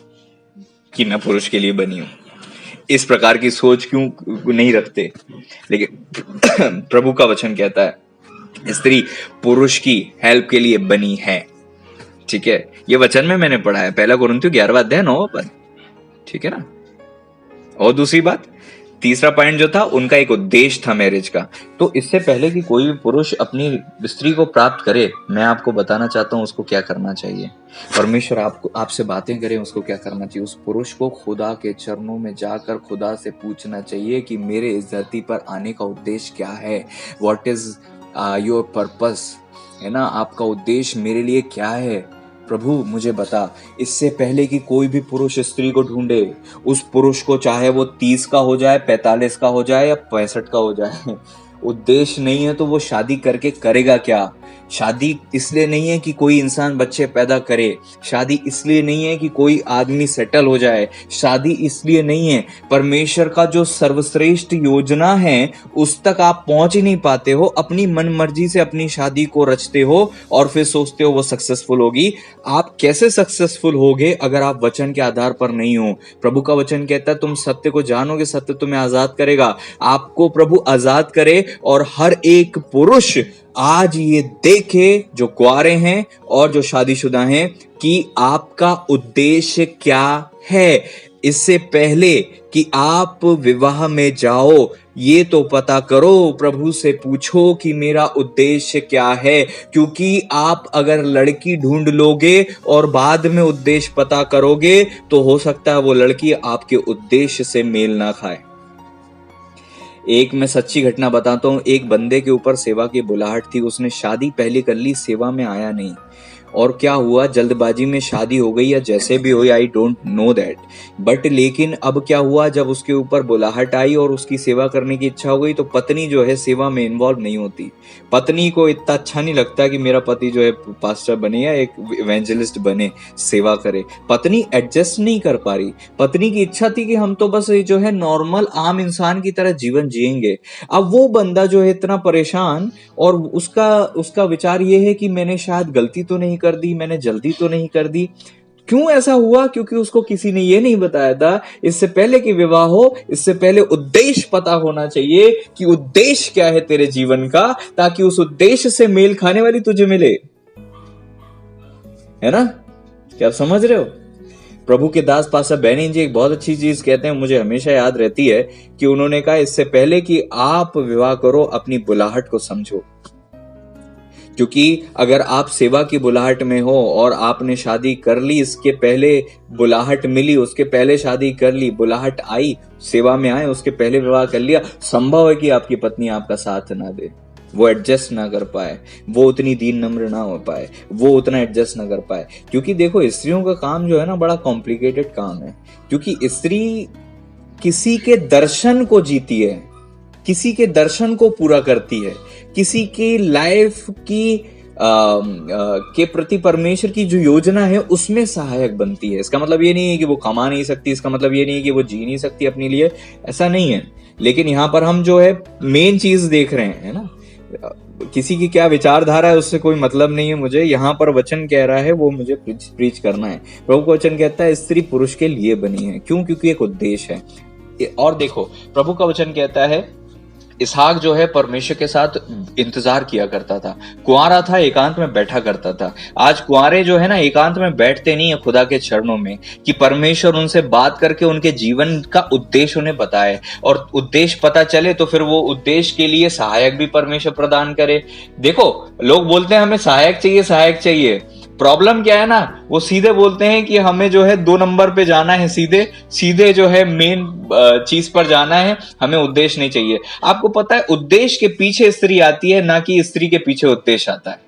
कि मैं पुरुष के लिए बनी हूं। इस प्रकार की सोच क्यों नहीं रखते? लेकिन प्रभु का वचन कहता है स्त्री पुरुष की हेल्प के लिए बनी है। ठीक है, ये वचन में मैंने पढ़ा है, 1 कुरिन्थियों 11वां अध्याय 9वां पद। ठीक है ना। और दूसरी बात, तीसरा पॉइंट जो था उनका एक उद्देश्य था मैरिज का। तो इससे पहले कि कोई भी पुरुष अपनी स्त्री को प्राप्त करे, मैं आपको बताना चाहता हूं उसको क्या करना चाहिए। परमेश्वर आपसे बातें करे, उसको क्या करना चाहिए? उस पुरुष को खुदा के चरणों में जाकर खुदा से पूछना चाहिए कि मेरे इस धरती पर आने का उद्देश्य क्या है, व्हाट इज योर पर्पस, है ना, आपका उद्देश्य मेरे लिए क्या है प्रभु, मुझे बता। इससे पहले कि कोई भी पुरुष स्त्री को ढूंढे, उस पुरुष को चाहे वो 30 का हो जाए, 45 का हो जाए या 65 का हो जाए, उद्देश्य नहीं है तो वो शादी करके करेगा क्या? शादी इसलिए नहीं है कि कोई इंसान बच्चे पैदा करे, शादी इसलिए नहीं है कि कोई आदमी सेटल हो जाए, शादी इसलिए नहीं है। परमेश्वर का जो सर्वश्रेष्ठ योजना है उस तक आप पहुंच ही नहीं पाते हो, अपनी मन मर्जी से अपनी शादी को रचते हो और फिर सोचते हो वो सक्सेसफुल होगी। आप कैसे सक्सेसफुल होगे अगर आप वचन के आधार पर नहीं हो? प्रभु का वचन कहता है तुम सत्य को जानोगे, सत्य तुम्हें आजाद करेगा। आपको प्रभु आजाद करे और हर एक पुरुष आज ये देखे जो कुंवारे हैं और जो शादीशुदा हैं कि आपका उद्देश्य क्या है। इससे पहले कि आप विवाह में जाओ ये तो पता करो, प्रभु से पूछो कि मेरा उद्देश्य क्या है। क्योंकि आप अगर लड़की ढूंढ लोगे और बाद में उद्देश्य पता करोगे तो हो सकता है वो लड़की आपके उद्देश्य से मेल ना खाए। एक मैं सच्ची घटना बताता हूँ। एक बंदे के ऊपर सेवा की बुलाहट थी, उसने शादी पहले कर ली, सेवा में आया नहीं, और क्या हुआ, जल्दबाजी में शादी हो गई या जैसे भी हुई, I don't know that, but लेकिन अब क्या हुआ, जब उसके ऊपर बुलाहट आई और उसकी सेवा करने की इच्छा हो गई तो पत्नी जो है सेवा में इन्वॉल्व नहीं होती। पत्नी को इतना अच्छा नहीं लगता कि मेरा पति जो है पास्टर बने या एक इवेंजलिस्ट बने, सेवा करे। पत्नी एडजस्ट नहीं कर पा रही। पत्नी की इच्छा थी कि हम तो बस जो है नॉर्मल आम इंसान की तरह जीवन जिएंगे। अब वो बंदा जो है इतना परेशान, और उसका विचार ये है कि मैंने शायद गलती तो नहीं कर दी, मैंने जल्दी तो नहीं कर दी। क्यों ऐसा हुआ? क्योंकि उसको किसी ने ये नहीं बताया था इससे पहले कि विवाह हो, इससे पहले उद्देश्य पता होना चाहिए कि उद्देश्य क्या है तेरे जीवन का, ताकि उस उद्देश्य से मेल खाने वाली तुझे मिले। है ना? क्या आप समझ रहे हो? प्रभु के दास पास्टर बेनी जी एक बहुत अच्छी चीज कहते हैं, मुझे हमेशा याद रहती है, कि उन्होंने कहा इससे पहले कि आप विवाह करो अपनी बुलाहट को समझो। क्योंकि अगर आप सेवा की बुलाहट में हो और आपने शादी कर ली, इसके पहले बुलाहट मिली, उसके पहले शादी कर ली, बुलाहट आई, सेवा में आए, उसके पहले विवाह कर लिया, संभव है कि आपकी पत्नी आपका साथ ना दे, वो एडजस्ट ना कर पाए, वो उतनी दीन नम्र ना हो पाए, वो उतना एडजस्ट ना कर पाए। क्योंकि देखो स्त्रियों का काम जो है ना बड़ा कॉम्प्लिकेटेड काम है, क्योंकि स्त्री किसी के दर्शन को जीती है, किसी के दर्शन को पूरा करती है, किसी की लाइफ की के प्रति परमेश्वर की जो योजना है उसमें सहायक बनती है। इसका मतलब ये नहीं है कि वो कमा नहीं सकती, इसका मतलब ये नहीं है कि वो जी नहीं सकती अपने लिए, ऐसा नहीं है। लेकिन यहाँ पर हम जो है मेन चीज देख रहे हैं, है ना, किसी की क्या विचारधारा है उससे कोई मतलब नहीं है मुझे। यहाँ पर वचन कह रहा है वो मुझे प्रीच करना है। प्रभु का वचन कहता है स्त्री पुरुष के लिए बनी है। क्यों? क्योंकि एक उद्देश्य है। और देखो प्रभु का वचन कहता है इसहाक जो है परमेश्वर के साथ इंतजार किया करता था, कुंवारा था, एकांत में बैठा करता था। आज कुंवारे जो है ना एकांत में बैठते नहीं है खुदा के चरणों में, कि परमेश्वर उनसे बात करके उनके जीवन का उद्देश्य उन्हें बताए, और उद्देश्य पता चले तो फिर वो उद्देश्य के लिए सहायक भी परमेश्वर प्रदान करे। देखो लोग बोलते हैं हमें सहायक चाहिए, सहायक चाहिए। प्रॉब्लम क्या है ना, वो सीधे बोलते हैं कि हमें जो है 2 नंबर पे जाना है, सीधे जो है मेन चीज पर जाना है, हमें उद्देश्य नहीं चाहिए। आपको पता है उद्देश्य के पीछे स्त्री आती है, ना कि स्त्री के पीछे उद्देश्य आता है।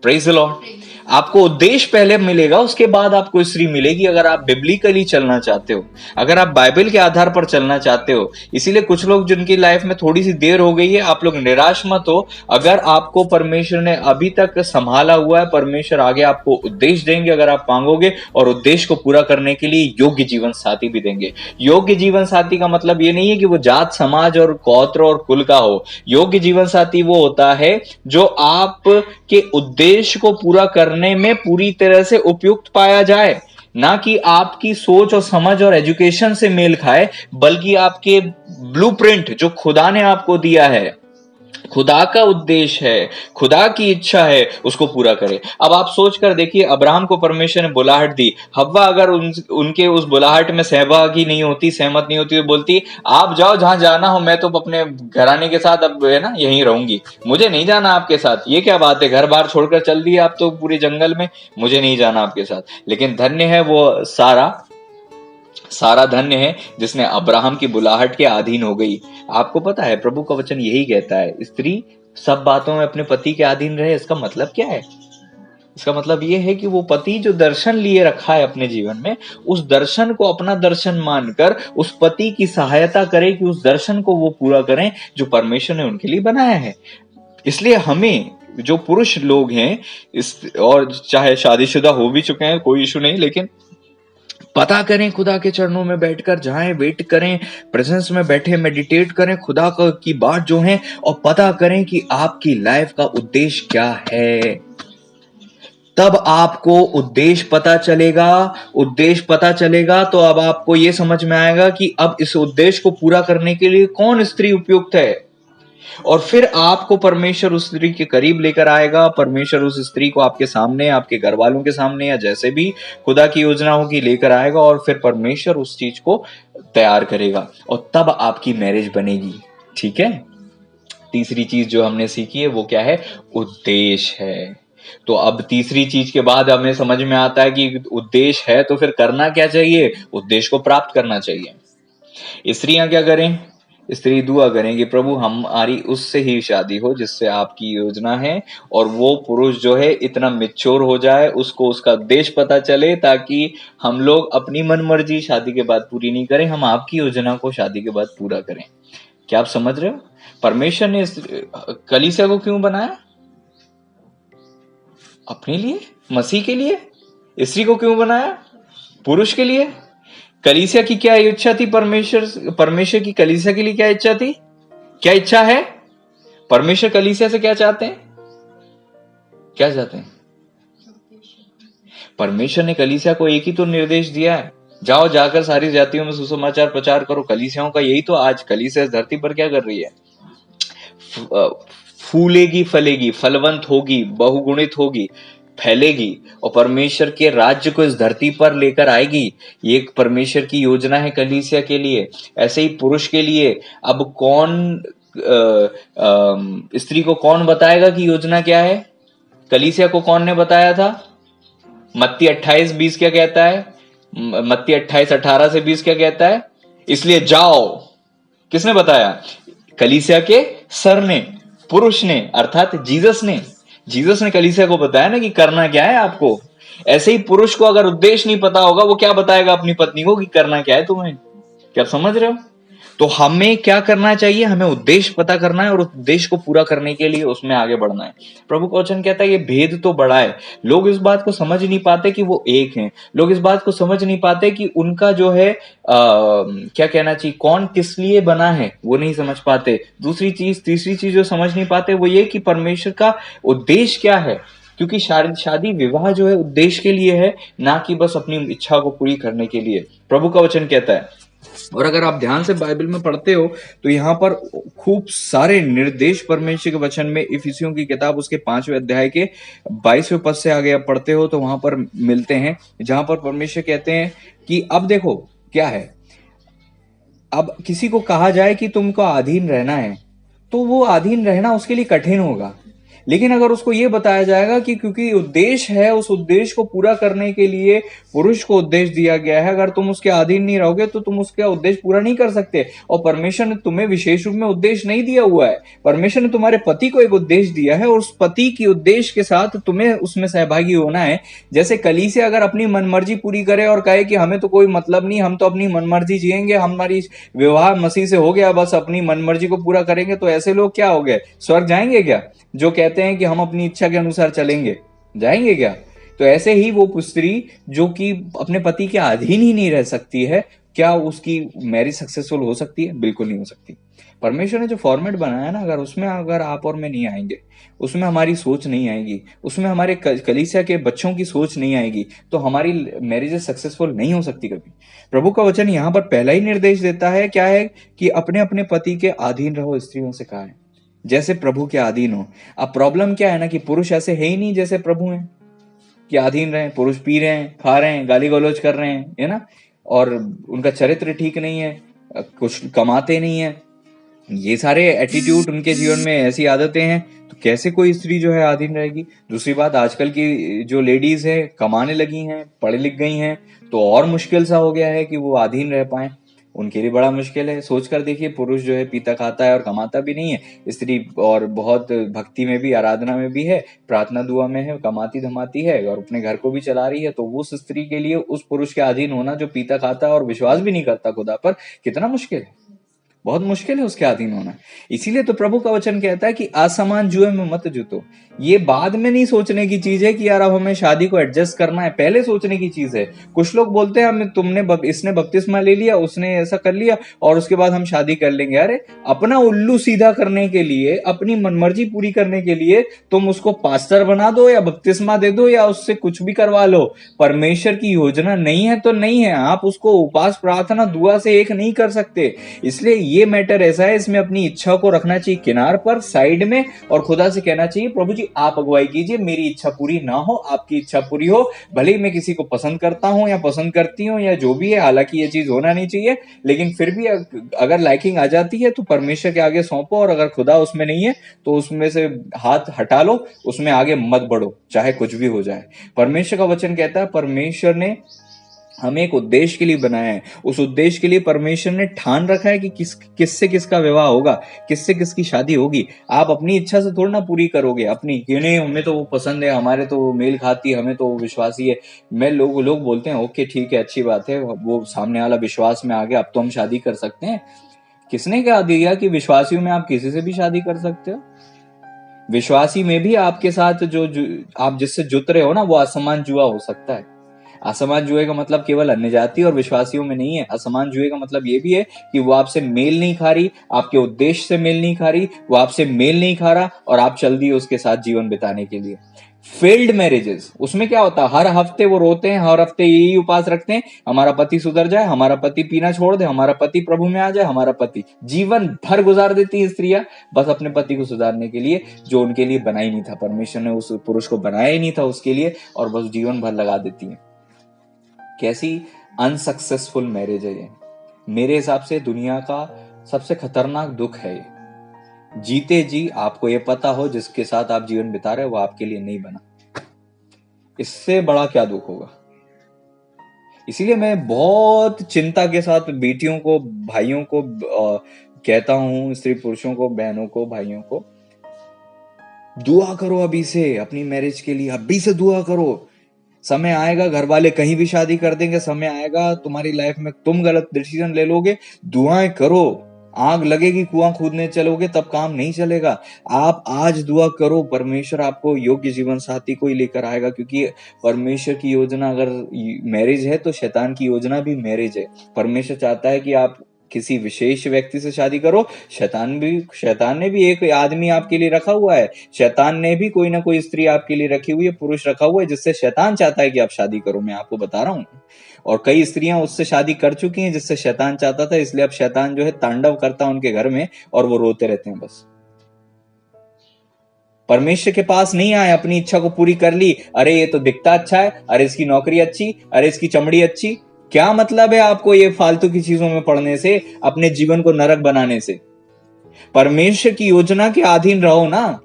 Praise the Lord. आपको उद्देश्य पहले मिलेगा, उसके बाद आपको स्त्री मिलेगी, अगर आप बिब्लिकली चलना चाहते हो, अगर आप बाइबल के आधार पर चलना चाहते हो। इसीलिए कुछ लोग जिनकी लाइफ में थोड़ी सी देर हो गई है, आप लोग निराश मत हो। अगर आपको परमेश्वर ने अभी तक संभाला हुआ है, परमेश्वर आगे आपको उद्देश्य देंगे अगर आप मांगोगे, और उद्देश्य को पूरा करने के लिए योग्य जीवन साथी भी देंगे। योग्य जीवन साथी का मतलब ये नहीं है कि वो जात समाज और गोत्र और कुल का हो। योग्य जीवन साथी वो होता है जो आप के उद्देश्य को पूरा करने में पूरी तरह से उपयुक्त पाया जाए, ना कि आपकी सोच और समझ और एजुकेशन से मेल खाए, बल्कि आपके ब्लूप्रिंट जो खुदा ने आपको दिया है, खुदा का उद्देश्य है, खुदा की इच्छा है, उसको पूरा करे। अब आप सोच कर देखिए, अब्राहम को परमेश्वर ने बुलाहट दी, हव्वा अगर उनके उस बुलाहट में सहभागी नहीं होती, सहमत नहीं होती, तो बोलती आप जाओ जहां जाना हो, मैं तो अपने घराने के साथ अब है ना यहीं रहूंगी, मुझे नहीं जाना आपके साथ। ये क्या बात है, घर बार छोड़कर चल दिए आप तो पूरे जंगल में, मुझे नहीं जाना आपके साथ। लेकिन धन्य है वो सारा धन्य है जिसने अब्राहम की बुलाहट के अधीन हो गई। आपको पता है प्रभु का वचन यही कहता है, स्त्री सब बातों में अपने पति के अधीन रहे। इसका मतलब क्या है? इसका मतलब यह है कि वो पति जो दर्शन लिए रखा है अपने जीवन में, उस दर्शन को अपना दर्शन मानकर उस पति की सहायता करे कि उस दर्शन को वो पूरा करें जो परमेश्वर ने उनके लिए बनाया है। इसलिए हमें जो पुरुष लोग हैं और चाहे शादीशुदा हो भी चुके हैं, कोई इशू नहीं, लेकिन पता करें, खुदा के चरणों में बैठकर जाएं, वेट करें, प्रेजेंस में बैठे मेडिटेट करें खुदा की बात जो है, और पता करें कि आपकी लाइफ का उद्देश्य क्या है। तब आपको उद्देश्य पता चलेगा तो अब आपको यह समझ में आएगा कि अब इस उद्देश्य को पूरा करने के लिए कौन स्त्री उपयुक्त है। और फिर आपको परमेश्वर उस स्त्री के करीब लेकर आएगा, परमेश्वर उस स्त्री को आपके सामने, आपके घर वालों के सामने, या जैसे भी खुदा की योजना होगी लेकर आएगा, और फिर परमेश्वर उस चीज को तैयार करेगा, और तब आपकी मैरिज बनेगी। ठीक है। तीसरी चीज जो हमने सीखी है वो क्या है? उद्देश्य है। तो अब तीसरी चीज के बाद हमें समझ में आता है कि उद्देश्य है तो फिर करना क्या चाहिए? उद्देश्य को प्राप्त करना चाहिए। स्त्रियां क्या करें? स्त्री दुआ करें कि प्रभु हमारी उससे ही शादी हो जिससे आपकी योजना है, और वो पुरुष जो है इतना मैच्योर हो जाए, उसको उसका उद्देश्य पता चले, ताकि हम लोग अपनी मनमर्जी शादी के बाद पूरी नहीं करें, हम आपकी योजना को शादी के बाद पूरा करें। क्या आप समझ रहे हो? परमेश्वर ने कलीसिया को क्यों बनाया? अपने लिए, मसीह के लिए। स्त्री को क्यों बनाया? पुरुष के लिए। कलीसिया की क्या इच्छा थी? परमेश्वर की कलीसिया के लिए क्या इच्छा थी? क्या इच्छा है? परमेश्वर कलीसिया से क्या चाहते हैं? क्या चाहते हैं? परमेश्वर ने कलीसिया को एक ही तो निर्देश दिया है, जाओ जाकर सारी जातियों में सुसमाचार प्रचार करो। कलीसियाओं का यही तो आज, कलीसिया इस धरती पर क्या कर रही है? फूलेगी, फलेगी, फलवंत होगी, बहुगुणित होगी, फैलेगी, और परमेश्वर के राज्य को इस धरती पर लेकर आएगी। ये एक परमेश्वर की योजना है कलीसिया के लिए। ऐसे ही पुरुष के लिए अब कौन स्त्री को कौन बताएगा कि योजना क्या है? कलीसिया को कौन ने बताया था? मत्ती 28:20 क्या कहता है? मत्ती 28:18 से 20 क्या कहता है? इसलिए जाओ। किसने बताया? कलीसिया के सर ने, पुरुष ने, अर्थात जीसस ने कलीसिया को बताया ना कि करना क्या है आपको। ऐसे ही पुरुष को अगर उद्देश्य नहीं पता होगा, वो क्या बताएगा अपनी पत्नी को कि करना क्या है तुम्हें? क्या समझ रहे हो? तो हमें क्या करना चाहिए? हमें उद्देश्य पता करना है, और उद्देश्य को पूरा करने के लिए उसमें आगे बढ़ना है। प्रभु का वचन कहता है ये भेद तो बड़ा है। लोग इस बात को समझ नहीं पाते कि वो एक हैं। लोग इस बात को समझ नहीं पाते कि उनका जो है क्या कहना चाहिए, कौन किस लिए बना है, वो नहीं समझ पाते। तीसरी चीज जो समझ नहीं पाते वो ये कि परमेश्वर का उद्देश्य क्या है। क्योंकि शादी विवाह जो है उद्देश्य के लिए है, ना कि बस अपनी इच्छा को पूरी करने के लिए। प्रभु का वचन कहता है। और अगर आप ध्यान से बाइबल में पढ़ते हो तो यहाँ पर खूब सारे निर्देश परमेश्वर के वचन में, इफिसियों की किताब उसके 5वें अध्याय के 22वें पद से आगे आप पढ़ते हो तो वहां पर मिलते हैं, जहां पर परमेश्वर कहते हैं कि अब देखो क्या है, अब किसी को कहा जाए कि तुमको अधीन रहना है, तो वो अधीन रहना उसके लिए कठिन होगा। लेकिन अगर उसको ये बताया जाएगा कि क्योंकि उद्देश्य है, उस उद्देश्य को पूरा करने के लिए पुरुष को उद्देश्य दिया गया है, अगर तुम उसके अधीन नहीं रहोगे तो तुम उसका उद्देश्य पूरा नहीं कर सकते। और परमेश्वर ने तुम्हें विशेष रूप में उद्देश्य नहीं दिया हुआ है, परमेश्वर ने तुम्हारे पति को एक उद्देश्य दिया है और उस पति की उद्देश्य के साथ तुम्हें उसमें सहभागी होना है। जैसे कलीसिया अगर अपनी मनमर्जी पूरी करे और कहे कि हमें तो कोई मतलब नहीं, हम तो अपनी मनमर्जी जिएंगे, हमारी विवाह मसीह से हो गया, बस अपनी मनमर्जी को पूरा करेंगे, तो ऐसे लोग क्या हो गए, स्वर्ग जाएंगे क्या? जो कहते हैं कि हम अपनी इच्छा के अनुसार चलेंगे, जाएंगे क्या? तो ऐसे ही वो स्त्री जो कि अपने पति के अधीन ही नहीं रह सकती है, क्या उसकी मैरिज सक्सेसफुल हो सकती है? बिल्कुल नहीं हो सकती। परमेश्वर ने जो फॉर्मेट बनाया ना, अगर उसमें अगर आप और मैं नहीं आएंगे, उसमें हमारी सोच नहीं आएगी, उसमें हमारे कलीसिया के बच्चों की सोच नहीं आएगी, तो हमारी मैरिजेस सक्सेसफुल नहीं हो सकती कभी। प्रभु का वचन यहाँ पर पहला ही निर्देश देता है, क्या है कि अपने अपने पति के अधीन रहो, स्त्रियों से कहा है जैसे प्रभु के अधीन हो। अब प्रॉब्लम क्या है ना कि पुरुष ऐसे है ही नहीं जैसे प्रभु हैं कि अधीन रहे। पुरुष पी रहे हैं, खा रहे हैं, गाली गलौज कर रहे हैं, है ना, और उनका चरित्र ठीक नहीं है, कुछ कमाते नहीं है, ये सारे एटीट्यूड उनके जीवन में, ऐसी आदतें हैं, तो कैसे कोई स्त्री जो है अधीन रहेगी? दूसरी बात, आजकल की जो लेडीज है कमाने लगी हैं, पढ़ लिख गई हैं, तो और मुश्किल सा हो गया है कि वो अधीन रह पाए, उनके लिए बड़ा मुश्किल है। सोच कर देखिए, पुरुष जो है पीता खाता है और कमाता भी नहीं है, स्त्री और बहुत भक्ति में भी, आराधना में भी है, प्रार्थना दुआ में है, कमाती धमाती है और अपने घर को भी चला रही है, तो उस स्त्री के लिए उस पुरुष के अधीन होना जो पीता खाता और विश्वास भी नहीं करता खुदा पर, कितना मुश्किल है, बहुत मुश्किल है उसके अधीन होना। इसीलिए तो प्रभु का वचन कहता है कि असमान जुए में मत जुतो। ये बाद में नहीं सोचने की चीज है कि यार अब हमें शादी को एडजस्ट करना है, पहले सोचने की चीज है। कुछ लोग बोलते हैं हम इसने बपतिस्मा ले लिया, उसने ऐसा कर लिया और उसके बाद हम शादी कर लेंगे। अरे अपना उल्लू सीधा करने के लिए, अपनी मनमर्जी पूरी करने के लिए तुम उसको पास्टर बना दो या बपतिस्मा दे दो या उससे कुछ भी करवा लो। परमेश्वर की योजना नहीं है तो नहीं है, आप उसको उपास प्रार्थना दुआ से एक नहीं कर सकते। इसलिए ये मैटर ऐसा है, इसमें अपनी इच्छा को रखना चाहिए किनार पर, साइड में, और खुदा से कहना चाहिए प्रभु जी आप अगुवाई कीजिए, मेरी इच्छा पूरी ना हो, आपकी इच्छा पूरी हो। भले ही मैं किसी को पसंद करता हूं या पसंद करती हूं या जो भी है, हालांकि ये चीज होना नहीं चाहिए, लेकिन फिर भी अगर लाइकिंग आ जाती है तो परमेश्वर के आगे सौंपो, और अगर खुदा उसमें नहीं है तो उसमें से हाथ हटा लो, उसमें आगे मत बढ़ो, चाहे कुछ भी हो जाए। परमेश्वर का वचन कहता है परमेश्वर ने हमें एक उद्देश्य के लिए बनाया है, उस उद्देश्य के लिए परमेश्वर ने ठान रखा है कि किससे किसका विवाह होगा, किससे किसकी शादी होगी। आप अपनी इच्छा से थोड़ा ना पूरी करोगे अपनी, कि नहीं हमें तो वो पसंद है, हमारे तो वो मेल खाती है, हमें तो वो विश्वासी है। मैं लोग बोलते हैं ओके ठीक है, अच्छी बात है, वो सामने वाला विश्वास में आ गया, अब तो हम शादी कर सकते हैं। किसने कहा दिया कि विश्वासियों में आप किसी से भी शादी कर सकते हो? विश्वासी में भी आपके साथ जो आप जिससे जुत रहे हो ना, वो असमान जुआ हो सकता है। असमान जुए का मतलब केवल अन्य जाति और विश्वासियों में नहीं है। असमान जुए का मतलब ये भी है कि वो आपसे मेल नहीं खा रही, आपके उद्देश्य से मेल नहीं खा रही, वो आपसे मेल नहीं खा रहा और आप चल दिए उसके साथ जीवन बिताने के लिए। फेल्ड मैरिजेस, उसमें क्या होता है, हर हफ्ते वो रोते हैं, हर हफ्ते यही उपास रखते हैं, हमारा पति सुधर जाए, हमारा पति पीना छोड़ दे, हमारा पति प्रभु में आ जाए, हमारा पति। जीवन भर गुजार देती है स्त्रियां बस अपने पति को सुधारने के लिए, जो उनके लिए बना ही नहीं था। परमेश्वर ने उस पुरुष को बनाया ही नहीं था उसके लिए, और बस जीवन भर लगा देती है। कैसी अनसक्सेसफुल मैरिज है ये। मेरे हिसाब से दुनिया का सबसे खतरनाक दुख है ये। जीते जी आपको ये पता हो जिसके साथ आप जीवन बिता रहे हो वो आपके लिए नहीं बना, इससे बड़ा क्या दुख होगा। इसीलिए मैं बहुत चिंता के साथ बेटियों को, भाइयों को कहता हूं, स्त्री पुरुषों को, बहनों को, भाइयों को, दुआ करो अभी से अपनी मैरिज के लिए, अभी से दुआ करो। समय आएगा घर वाले कहीं भी शादी कर देंगे, समय आएगा तुम्हारी लाइफ में तुम गलत डिसीजन ले लोगे, दुआएं करो। आग लगेगी, कुआं कूदने चलोगे तब काम नहीं चलेगा। आप आज दुआ करो, परमेश्वर आपको योग्य जीवन साथी को ही लेकर आएगा, क्योंकि परमेश्वर की योजना अगर मैरिज है तो शैतान की योजना भी मैरिज है। परमेश्वर चाहता है कि आप किसी विशेष व्यक्ति से शादी करो। शैतान ने भी एक आदमी आपके लिए रखा हुआ है, शैतान ने भी कोई ना कोई स्त्री आपके लिए रखी हुई है, पुरुष रखा हुआ है जिससे शैतान चाहता है कि आप शादी करो। मैं आपको बता रहा हूं, और कई स्त्रियां उससे शादी कर चुकी हैं जिससे शैतान चाहता था, इसलिए अब शैतान जो है तांडव करता उनके घर में और वो रोते रहते हैं। बस परमेश्वर के पास नहीं आए, अपनी इच्छा को पूरी कर ली, अरे ये तो दिखता अच्छा है, अरे इसकी नौकरी अच्छी, अरे इसकी चमड़ी अच्छी। क्या मतलब है आपको ये फालतू की चीजों में पड़ने से, अपने जीवन को नरक बनाने से? परमेश्वर की योजना के अधीन रहो ना।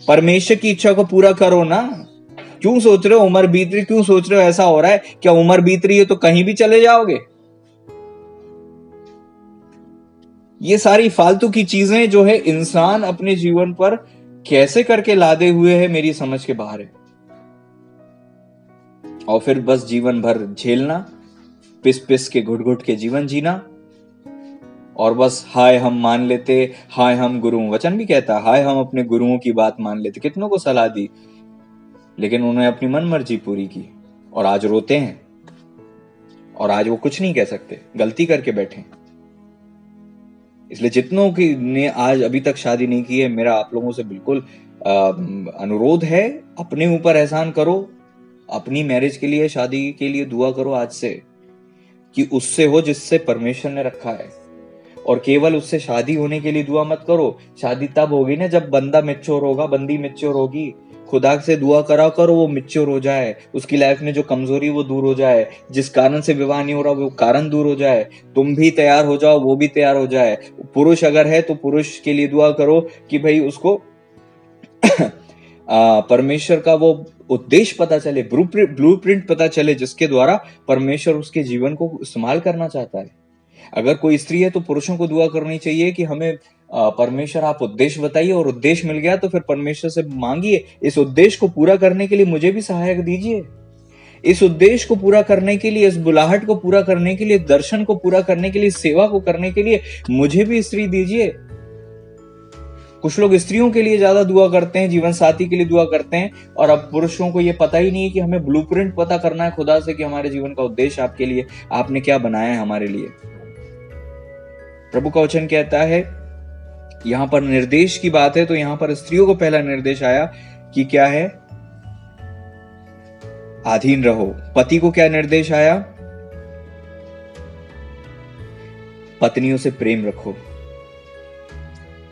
परमेश्वर की इच्छा को पूरा करो ना। क्यों सोच रहे हो उम्र बीत रही, क्यों सोच रहे हो ऐसा हो रहा है? क्या उम्र बीत रही है तो कहीं भी चले जाओगे? ये सारी फालतू की चीजें जो है इंसान अपने जीवन पर कैसे करके लादे हुए है, मेरी समझ के बाहर है। और फिर बस जीवन भर झेलना, पिस पिस के घुट घुट के जीवन जीना, और बस हाय हम मान लेते, हाय हम गुरु, वचन भी कहता है हाय हम अपने गुरुओं की बात मान लेते। कितनों को सलाह दी, लेकिन उन्होंने अपनी मन मर्जी पूरी की और आज रोते हैं, और आज वो कुछ नहीं कह सकते, गलती करके बैठे। इसलिए जितनों की ने आज अभी तक शादी नहीं की है, मेरा आप लोगों से बिल्कुल अनुरोध है, अपने ऊपर एहसान करो, अपनी मैरिज के लिए, शादी के लिए दुआ करो आज से कि उससे हो जिससे परमेश्वर ने रखा है। और केवल उससे शादी होने के लिए दुआ मत करो, शादी तब होगी ना जब बंदा मैच्योर होगा, बंदी मैच्योर होगी। खुदा से दुआ करा करो वो मैच्योर हो जाए, उसकी लाइफ में जो कमजोरी वो दूर हो जाए, जिस कारण से विवाह नहीं हो रहा वो कारण दूर हो जाए, तुम भी तैयार हो जाओ, वो भी तैयार हो जाए। पुरुष अगर है तो पुरुष के लिए दुआ करो कि भाई उसको परमेश्वर का वो उद्देश्य पता चले, ब्लूप्रिंट पता चले, जिसके द्वारा परमेश्वर उसके जीवन को इस्तेमाल करना चाहता है। अगर कोई स्त्री है तो पुरुषों को दुआ करनी चाहिए कि हमें परमेश्वर आप उद्देश्य बताइए, और उद्देश्य मिल गया तो फिर परमेश्वर से मांगिए, इस उद्देश्य को पूरा करने के लिए मुझे भी सहायक दीजिए, इस उद्देश्य को पूरा करने के लिए, इस बुलाहट को पूरा करने के लिए, दर्शन को पूरा करने के लिए, सेवा को करने के लिए मुझे भी स्त्री दीजिए। कुछ लोग स्त्रियों के लिए ज्यादा दुआ करते हैं, जीवन साथी के लिए दुआ करते हैं, और अब पुरुषों को यह पता ही नहीं है कि हमें ब्लूप्रिंट पता करना है खुदा से कि हमारे जीवन का उद्देश्य आपके लिए, आपने क्या बनाया है हमारे लिए। प्रभु का वचन कहता है, यहां पर निर्देश की बात है तो यहां पर स्त्रियों को पहला निर्देश आया कि क्या है, अधीन रहो। पति को क्या निर्देश आया, पत्नियों से प्रेम रखो,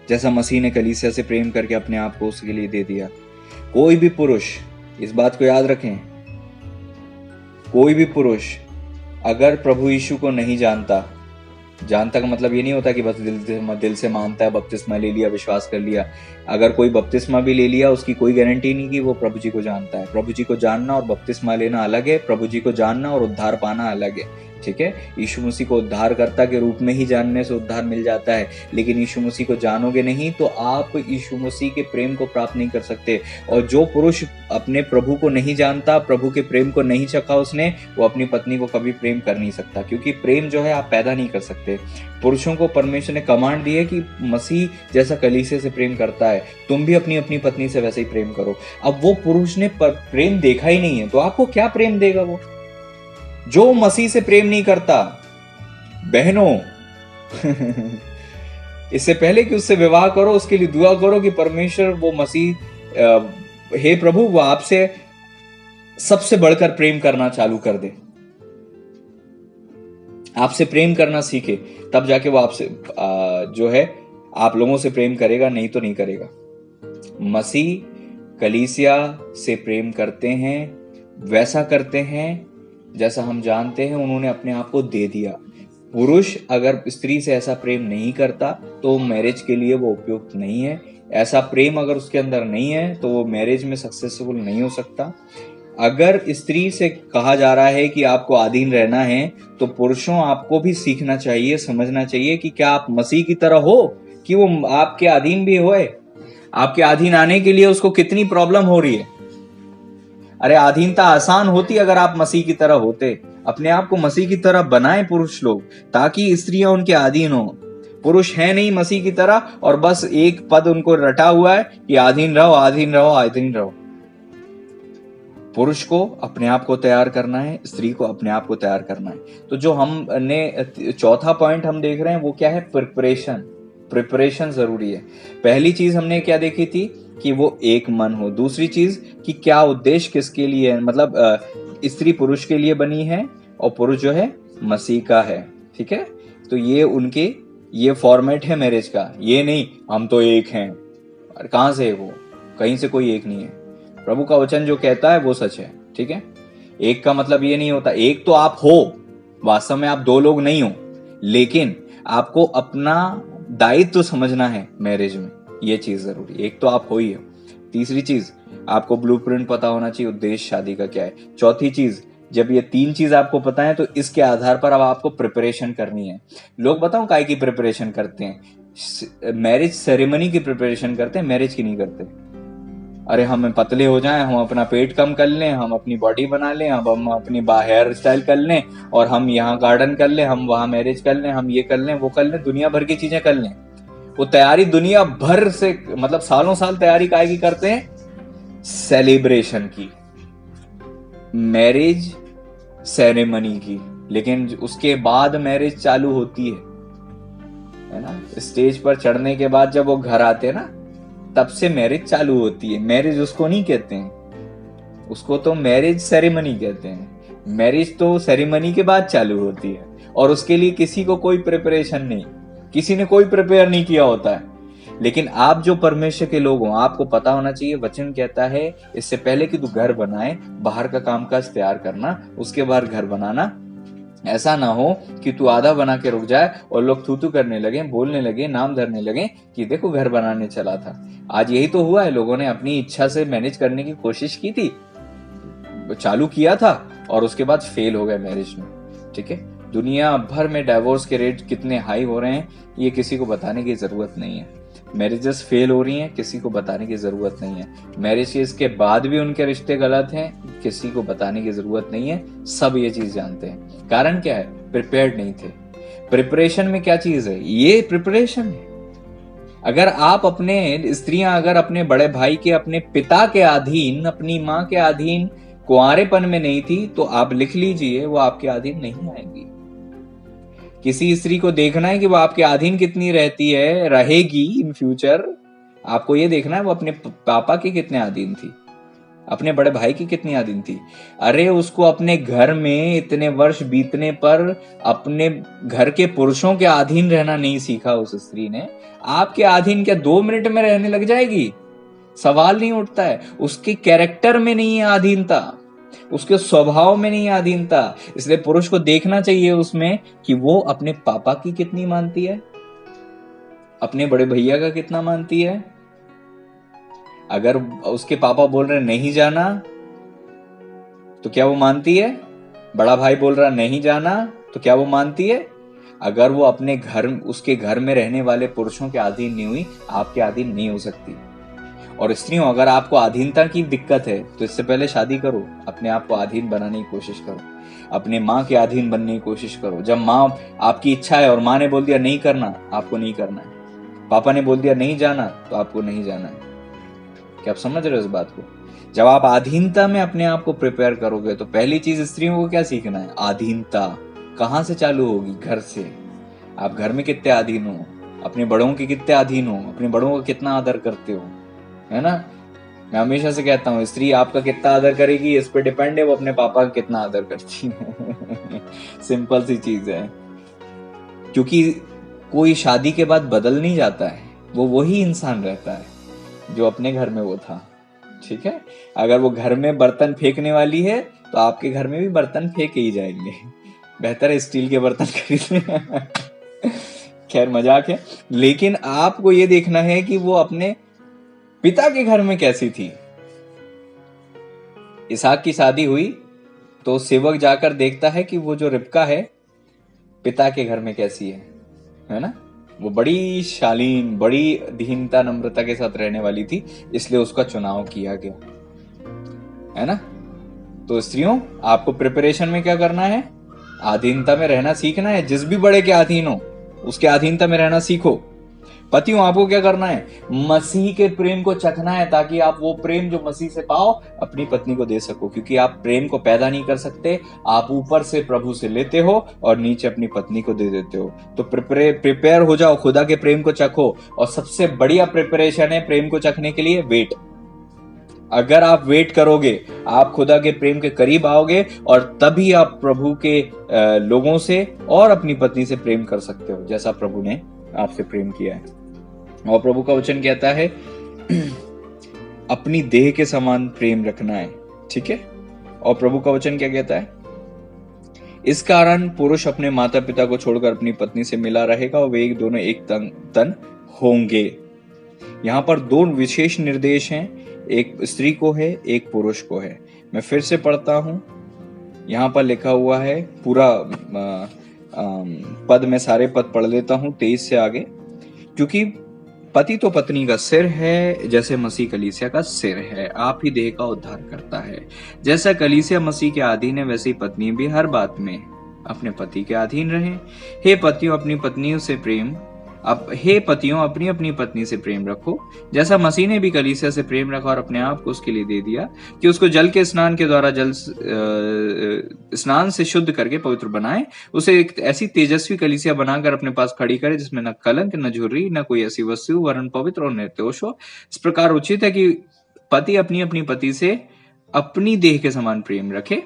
जैसा मसीह ने कलीसिया से प्रेम करके अपने आप को उसके लिए दे दिया। कोई भी पुरुष, इस बात को याद रखें, कोई भी पुरुष अगर प्रभु यीशु को नहीं जानता का मतलब ये नहीं होता कि बस दिल से मानता है, बपतिस्मा ले लिया, विश्वास कर लिया। अगर कोई बपतिस्मा भी ले लिया, उसकी कोई गारंटी नहीं कि वो प्रभु जी को जानता है। प्रभु जी को जानना और बपतिस्मा लेना अलग है, प्रभु जी को जानना और उद्धार पाना अलग है, ठीक है। यीशु मसीह को उद्धारकर्ता के रूप में ही जानने से उद्धार मिल जाता है, लेकिन यीशु मसीह को जानोगे नहीं तो आप यीशु मसीह के प्रेम को प्राप्त नहीं कर सकते। और जो पुरुष अपने प्रभु को नहीं जानता, प्रभु के प्रेम को नहीं चखा उसने, वो अपनी पत्नी को कभी प्रेम कर नहीं सकता, क्योंकि प्रेम जो है आप पैदा नहीं कर सकते। पुरुषों को परमेश्वर ने कमांड दी है कि मसीह जैसा कलीसिया से प्रेम करता है, तुम भी अपनी अपनी पत्नी से वैसे ही प्रेम करो। अब वो पुरुष ने प्रेम देखा ही नहीं है तो आपको क्या प्रेम देगा वो, जो मसीह से प्रेम नहीं करता। बहनों इससे पहले कि उससे विवाह करो, उसके लिए दुआ करो कि परमेश्वर वो मसीह, हे प्रभु, वो आपसे सबसे बढ़कर प्रेम करना चालू कर दे, आपसे प्रेम करना सीखे, तब जाके वो आपसे जो है आप लोगों से प्रेम करेगा, नहीं तो नहीं करेगा। मसीह कलीसिया से प्रेम करते हैं, वैसा करते हैं जैसा हम जानते हैं उन्होंने अपने आप को दे दिया। पुरुष अगर स्त्री से ऐसा प्रेम नहीं करता तो मैरिज के लिए वो उपयुक्त नहीं है। ऐसा प्रेम अगर उसके अंदर नहीं है तो वो मैरिज में सक्सेसफुल नहीं हो सकता। अगर स्त्री से कहा जा रहा है कि आपको अधीन रहना है, तो पुरुषों आपको भी सीखना चाहिए, समझना चाहिए कि क्या आप मसीह की तरह हो कि वो आपके अधीन भी होए। आपके अधीन आने के लिए उसको कितनी प्रॉब्लम हो रही है। अरे अधीनता आसान होती अगर आप मसीह की तरह होते। अपने आप को मसीह की तरह बनाएं पुरुष लोग, ताकि स्त्रियां उनके अधीन हो। पुरुष है नहीं मसीह की तरह, और बस एक पद उनको रटा हुआ है कि अधीन रहो, अधीन रहो, अधीन रहो। पुरुष को अपने आप को तैयार करना है, स्त्री को अपने आप को तैयार करना है। तो जो हमने चौथा पॉइंट हम देख रहे हैं वो क्या है, प्रिपरेशन जरूरी है। पहली चीज हमने क्या देखी थी कि वो एक मन हो। दूसरी चीज कि क्या उद्देश्य किसके लिए है, मतलब स्त्री पुरुष के लिए बनी है और पुरुष जो है मसीह का है, ठीक है। तो ये फॉर्मेट है मैरिज का। ये नहीं हम तो एक हैं, कहां से है वो, कहीं से कोई एक नहीं है। प्रभु का वचन जो कहता है वो सच है, ठीक है। एक का मतलब ये नहीं होता, एक तो आप हो, वास्तव में आप दो लोग नहीं हो, लेकिन आपको अपना दायित्व समझना है मैरिज में, ये चीज जरूरी। एक तो आप हो ही हो, तीसरी चीज, आपको ब्लूप्रिंट पता होना चाहिए उद्देश्य शादी का क्या है। चौथी चीज, जब ये 3 चीज आपको पता है तो इसके आधार पर अब आपको प्रिपरेशन करनी है। लोग बताओ काय की प्रिपरेशन करते हैं? मैरिज सेरेमनी की प्रिपरेशन करते हैं, मैरिज की नहीं करते। अरे हम पतले हो जाएं, हम अपना पेट कम कर लें, हम अपनी बॉडी बना लें, अब हम अपनी हेयर स्टाइल कर लें, और हम यहाँ गार्डन कर लें, हम वहां मैरिज कर लें, हम ये कर लें, वो कर लें, दुनिया भर की चीजें कर लें। वो तैयारी दुनिया भर से, मतलब सालों साल तैयारी काय की करते हैं? सेलिब्रेशन की, मैरिज सेरेमनी की। लेकिन उसके बाद मैरिज चालू होती है ना? स्टेज पर चढ़ने के बाद जब वो घर आते हैं ना, तब से मैरिज चालू होती है। मैरिज उसको नहीं कहते हैं, उसको तो मैरिज सेरेमनी कहते हैं। मैरिज तो सेरेमनी के बाद चालू होती है, और उसके लिए किसी को कोई प्रिपरेशन नहीं, किसी ने कोई प्रिपेयर नहीं किया होता है। लेकिन आप जो परमेश्वर के लोग हो, आपको पता होना चाहिए, वचन कहता है इससे पहले कि तू घर बनाए, बाहर का कामकाज तैयार करना, उसके बाद घर बनाना। ऐसा ना हो कि तू आधा बना के रुक जाए और लोग थू थू करने लगे, बोलने लगे, नाम धरने लगे कि देखो घर बनाने चला था। आज यही तो हुआ है, लोगों ने अपनी इच्छा से मैनेज करने की कोशिश की थी, चालू किया था, और उसके बाद फेल हो गए मैरिज में। ठीक है, दुनिया भर में डाइवोर्स के रेट कितने हाई हो रहे हैं, ये किसी को बताने की जरूरत नहीं है। मैरिजेस फेल हो रही हैं, किसी को बताने की जरूरत नहीं है। मैरिजेस के बाद भी उनके रिश्ते गलत हैं, किसी को बताने की जरूरत नहीं है। सब ये चीज जानते हैं। कारण क्या है? प्रिपेयर्ड नहीं थे। प्रिपरेशन में क्या चीज है? ये प्रिपरेशन है। अगर आप अपने स्त्रियां अगर अपने बड़े भाई के, अपने पिता के अधीन, अपनी माँ के अधीन कुंवारेपन में नहीं थी, तो आप लिख लीजिए वो आपके अधीन नहीं आएंगी। किसी स्त्री को देखना है कि वो आपके अधीन कितनी रहती है, रहेगी इन फ्यूचर, आपको ये देखना है वो अपने पापा के कितने अधीन थी, अपने बड़े भाई की कितनी अधीन थी। अरे उसको अपने घर में इतने वर्ष बीतने पर अपने घर के पुरुषों के अधीन रहना नहीं सीखा उस स्त्री ने, आपके अधीन क्या 2 मिनट में रहने लग जाएगी? सवाल नहीं उठता है। उसके कैरेक्टर में नहीं है अधीनता, उसके स्वभाव में नहीं अधीनता। इसलिए पुरुष को देखना चाहिए उसमें कि वो अपने पापा की कितनी मानती है, अपने बड़े भैया का कितना मानती है। अगर उसके पापा बोल रहे नहीं जाना, तो क्या वो मानती है? बड़ा भाई बोल रहा नहीं जाना, तो क्या वो मानती है? अगर वो अपने घर, उसके घर में रहने वाले पुरुषों के अधीन नहीं हुई, आपके अधीन नहीं हो सकती। और स्त्रियों, अगर आपको अधीनता की दिक्कत है तो इससे पहले शादी करो, अपने आप को अधीन बनाने की कोशिश करो, अपने माँ के अधीन बनने की कोशिश करो। जब माँ, आपकी इच्छा है और माँ ने बोल दिया नहीं करना, आपको नहीं करना है। पापा ने बोल दिया नहीं जाना, तो आपको नहीं जाना है। क्या आप समझ रहे हो इस बात को? जब आप अधीनता में अपने आप को प्रिपेयर करोगे, तो पहली चीज स्त्रियों को क्या सीखना है? अधीनता। कहां से चालू होगी? घर से। आप घर में कितने अधीन हो, अपने बड़ों के कितने अधीन हो, अपने बड़ों का कितना आदर करते हो, है ना? मैं हमेशा से कहता हूँ, स्त्री आपका कितना आदर करेगी इस पे डिपेंड है वो अपने पापा का कितना आदर करती है। सिंपल सी चीज है। क्योंकि कोई शादी के बाद बदल नहीं जाता है, वो वही इंसान रहता है जो अपने घर में वो था। ठीक है, अगर वो घर में बर्तन फेंकने वाली है, तो आपके घर में भी बर्तन फेंके ही जाएंगे। बेहतर है स्टील के बर्तन खरीदने। खैर मजाक है, लेकिन आपको ये देखना है कि वो अपने पिता के घर में कैसी थी। इसहाक की शादी हुई तो सेवक जाकर देखता है कि वो जो रिबका है पिता के घर में कैसी है ना? वो बड़ी शालीन, बड़ी दीनता नम्रता के साथ रहने वाली थी, इसलिए उसका चुनाव किया गया, है ना? तो स्त्रियों, आपको प्रिपरेशन में क्या करना है? अधीनता में रहना सीखना है। जिस भी बड़े के अधीन हो उसके अधीनता में रहना सीखो। पतियों, आपको क्या करना है? मसीह के प्रेम को चखना है, ताकि आप वो प्रेम जो मसीह से पाओ अपनी पत्नी को दे सको। क्योंकि आप प्रेम को पैदा नहीं कर सकते, आप ऊपर से प्रभु से लेते हो और नीचे अपनी पत्नी को दे देते हो। तो प्रिपेयर हो जाओ, खुदा के प्रेम को चखो। और सबसे बढ़िया प्रिपरेशन है प्रेम को चखने के लिए वेट। अगर आप वेट करोगे, आप खुदा के प्रेम के करीब आओगे, और तभी आप प्रभु के लोगों से और अपनी पत्नी से प्रेम कर सकते हो, जैसा प्रभु ने आपसे प्रेम किया है। और प्रभु का वचन कहता है अपनी देह के समान प्रेम रखना है। ठीक है, और प्रभु का वचन क्या कहता है? इस कारण पुरुष अपने माता पिता को छोड़कर अपनी पत्नी से मिला रहेगा और वे दोनों एक तन होंगे। यहां पर 2 विशेष निर्देश हैं। एक स्त्री को है, एक पुरुष को है। मैं फिर से पढ़ता हूं, यहाँ पर लिखा हुआ है पूरा पद, में सारे पद पढ़ लेता हूं 23 से आगे। क्योंकि पति तो पत्नी का सिर है, जैसे मसीह कलीसिया का सिर है, आप ही देह का उद्धार करता है। जैसा कलीसिया मसीह के अधीन है, वैसे ही पत्नी भी हर बात में अपने पति के अधीन रहें। हे पतियों अपनी पत्नियों से प्रेम हे पतियों अपनी अपनी पत्नी से प्रेम रखो, जैसा मसीह ने भी कलीसिया से प्रेम रखा और अपने आप को उसके लिए दे दिया, कि उसको जल के स्नान के द्वारा स्नान से शुद्ध करके पवित्र बनाए, उसे एक ऐसी तेजस्वी कलीसिया बनाकर अपने पास खड़ी करे, जिसमें न कलंक, न झुर्री, न कोई ऐसी वस्तु, वरन पवित्र और निर्दोष हो। इस प्रकार उचित है कि पति अपनी अपनी पति से अपनी देह के समान प्रेम रखे।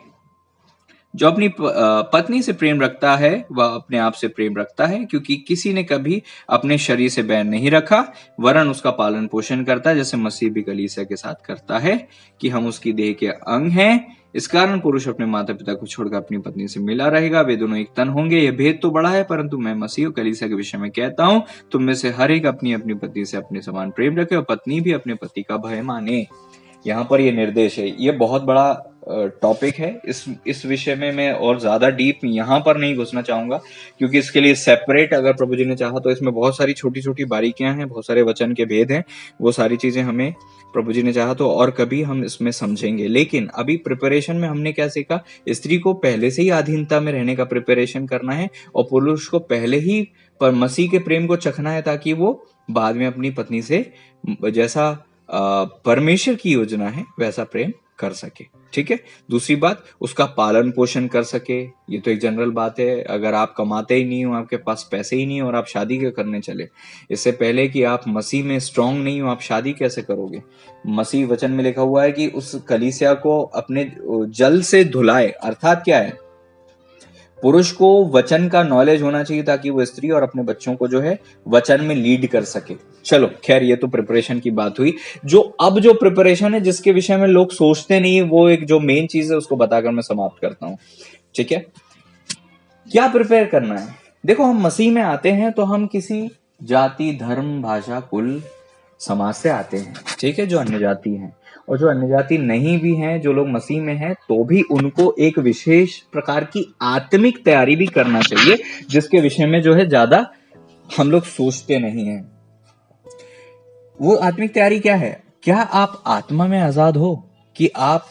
जो अपनी पत्नी से प्रेम रखता है वह अपने आप से प्रेम रखता है, क्योंकि किसी ने कभी अपने शरीर से बैर नहीं रखा, वरन उसका पालन पोषण करता है, जैसे मसीह भी कलीसिया के साथ करता है, कि हम उसकी देह के अंग हैं। इस कारण पुरुष अपने माता पिता को छोड़कर अपनी पत्नी से मिला रहेगा, वे दोनों एक तन होंगे। यह भेद तो बड़ा है, परंतु मैं मसीह और कलीसिया के विषय में कहता हूं, तुम में से हर एक अपनी अपनी पत्नी से अपने समान प्रेम रखे, और पत्नी भी अपने पति का भय माने। यहाँ पर ये निर्देश है। ये बहुत बड़ा टॉपिक है। इस विषय में मैं और ज्यादा डीप यहाँ पर नहीं घुसना चाहूंगा, क्योंकि इसके लिए सेपरेट अगर प्रभु जी ने चाहा तो इसमें बहुत सारी छोटी छोटी बारीकियां हैं, बहुत सारे वचन के भेद हैं। वो सारी चीजें हमें प्रभु जी ने चाहा तो और कभी हम इसमें समझेंगे। लेकिन अभी प्रिपरेशन में हमने क्या सीखा? स्त्री को पहले से ही अधीनता में रहने का प्रिपरेशन करना है, और पुरुष को पहले ही पर मसीह के प्रेम को चखना है, ताकि वो बाद में अपनी पत्नी से जैसा परमेश्वर की योजना है वैसा प्रेम कर सके। ठीक है। दूसरी बात, उसका पालन पोषण कर सके। ये तो एक जनरल बात है। अगर आप कमाते ही नहीं हो, आपके पास पैसे ही नहीं हो, और आप शादी क्यों करने चले? इससे पहले कि आप मसीह में स्ट्रांग नहीं हो, आप शादी कैसे करोगे? मसीह वचन में लिखा हुआ है कि उस कलीसिया को अपने जल से धुलाए। अर्थात क्या है? पुरुष को वचन का नॉलेज होना चाहिए, ताकि वो स्त्री और अपने बच्चों को जो है वचन में लीड कर सके। चलो खैर, ये तो प्रिपरेशन की बात हुई। जो प्रिपरेशन है जिसके विषय में लोग सोचते नहीं, वो एक जो मेन चीज है उसको बताकर मैं समाप्त करता हूं। ठीक है, क्या प्रिपेयर करना है? देखो, हम मसीह में आते हैं तो हम किसी जाति, धर्म, भाषा, कुल, समाज से आते हैं। ठीक है, जो अन्य जाति हैं, और जो अन्य जाति नहीं भी हैं, जो लोग मसीह में हैं, तो भी उनको एक विशेष प्रकार की आत्मिक तैयारी भी करना चाहिए, जिसके विषय में जो है ज्यादा हम लोग सोचते नहीं हैं। वो आत्मिक तैयारी क्या है? क्या आप आत्मा में आजाद हो कि आप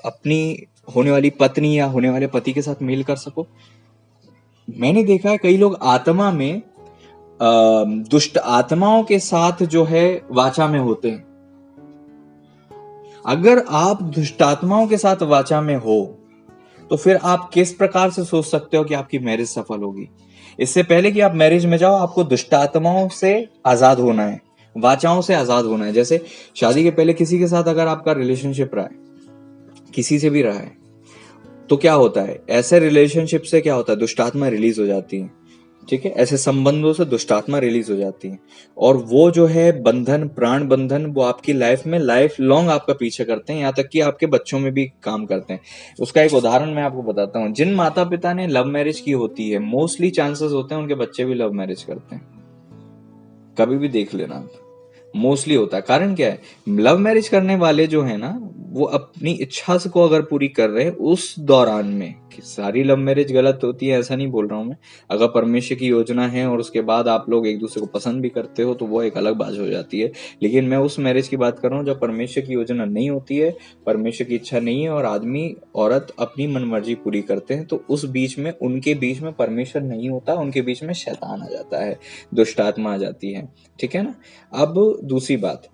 अपनी होने वाली पत्नी या होने वाले पति के साथ मेल कर सको? मैंने देखा है कई लोग आत्मा में दुष्ट आत्माओं के साथ जो है वाचा में होते हैं। अगर आप दुष्ट आत्माओं के साथ वाचा में हो, तो फिर आप किस प्रकार से सोच सकते हो कि आपकी मैरिज सफल होगी? इससे पहले कि आप मैरिज में जाओ, आपको दुष्ट आत्माओं से आजाद होना है, वाचाओं से आजाद होना है। जैसे शादी के पहले किसी के साथ अगर आपका रिलेशनशिप रहा है, किसी से भी रहा है, तो क्या होता है? ऐसे रिलेशनशिप से क्या होता है? दुष्ट आत्मा रिलीज हो जाती है। ठीक है, ऐसे संबंधों से दुष्ट आत्मा रिलीज हो जाती है, और वो जो है बंधन, प्राण बंधन, वो आपकी लाइफ में लाइफ लॉन्ग आपका पीछे करते हैं, यहाँ तक कि आपके बच्चों में भी काम करते हैं। उसका एक उदाहरण मैं आपको बताता हूँ। जिन माता पिता ने लव मैरिज की होती है, मोस्टली चांसेस होते हैं उनके बच्चे भी लव मैरिज करते हैं। कभी भी देख लेना आप, मोस्टली होता है। कारण क्या है? लव मैरिज करने वाले जो है ना, वो अपनी इच्छा को अगर पूरी कर रहे हैं उस दौरान में, कि सारी लव मैरिज गलत होती है ऐसा नहीं बोल रहा हूं मैं। अगर परमेश्वर की योजना है और उसके बाद आप लोग एक दूसरे को पसंद भी करते हो, तो वो एक अलग बात हो जाती है। लेकिन मैं उस मैरिज की बात कर रहा हूँ जब परमेश्वर की योजना नहीं होती है, परमेश्वर की इच्छा नहीं है, और आदमी औरत अपनी मनमर्जी पूरी करते हैं, तो उस बीच में, उनके बीच में परमेश्वर नहीं होता, उनके बीच में शैतान आ जाता है, दुष्ट आत्मा आ जाती है। ठीक है ना? अब दूसरी बात,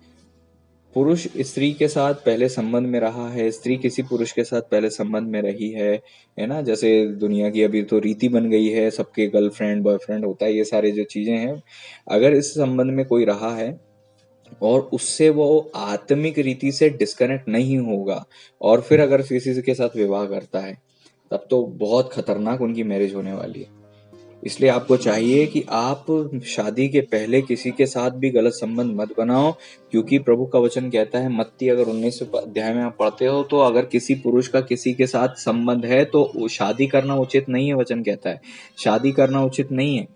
पुरुष स्त्री के साथ पहले संबंध में रहा है, स्त्री किसी पुरुष के साथ पहले संबंध में रही है ना? जैसे दुनिया की अभी तो रीति बन गई है, सबके गर्लफ्रेंड बॉयफ्रेंड होता है, ये सारे जो चीजें हैं, अगर इस संबंध में कोई रहा है और उससे वो आत्मिक रीति से डिस्कनेक्ट नहीं होगा, और फिर अगर किसी के साथ विवाह करता है, तब तो बहुत खतरनाक उनकी मैरिज होने वाली है। इसलिए आपको चाहिए कि आप शादी के पहले किसी के साथ भी गलत संबंध मत बनाओ, क्योंकि प्रभु का वचन कहता है, मत्ती अगर 19 अध्याय में आप पढ़ते हो, तो अगर किसी पुरुष का किसी के साथ संबंध है तो शादी करना उचित नहीं है। वचन कहता है शादी करना उचित नहीं है।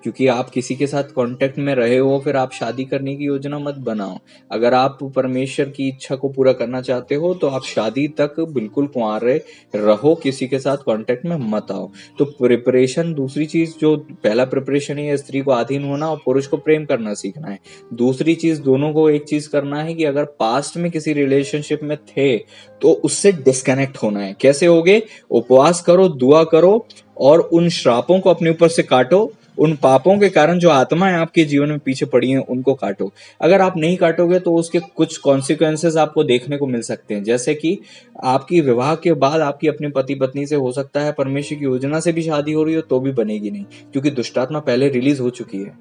क्योंकि आप किसी के साथ कांटेक्ट में रहे हो, फिर आप शादी करने की योजना मत बनाओ। अगर आप परमेश्वर की इच्छा को पूरा करना चाहते हो तो आप शादी तक बिल्कुल कुंवारे रहो, किसी के साथ कांटेक्ट में मत आओ। तो प्रिपरेशन, दूसरी चीज जो पहला प्रिपरेशन है, स्त्री को अधीन होना और पुरुष को प्रेम करना सीखना है। दूसरी चीज, दोनों को एक चीज करना है कि अगर पास्ट में किसी रिलेशनशिप में थे तो उससे डिस्कनेक्ट होना है। कैसे होगे? उपवास करो, दुआ करो और उन श्रापों को अपने ऊपर से काटो। उन पापों के कारण जो आत्माएं आपके जीवन में पीछे पड़ी हैं उनको काटो। अगर आप नहीं काटोगे तो उसके कुछ कॉन्सिक्वेंसेस आपको देखने को मिल सकते हैं, जैसे कि आपकी विवाह के बाद आपकी अपने पति पत्नी से हो सकता है परमेश्वर की योजना से भी शादी हो रही हो तो भी बनेगी नहीं, क्योंकि दुष्टात्मा पहले रिलीज हो चुकी है।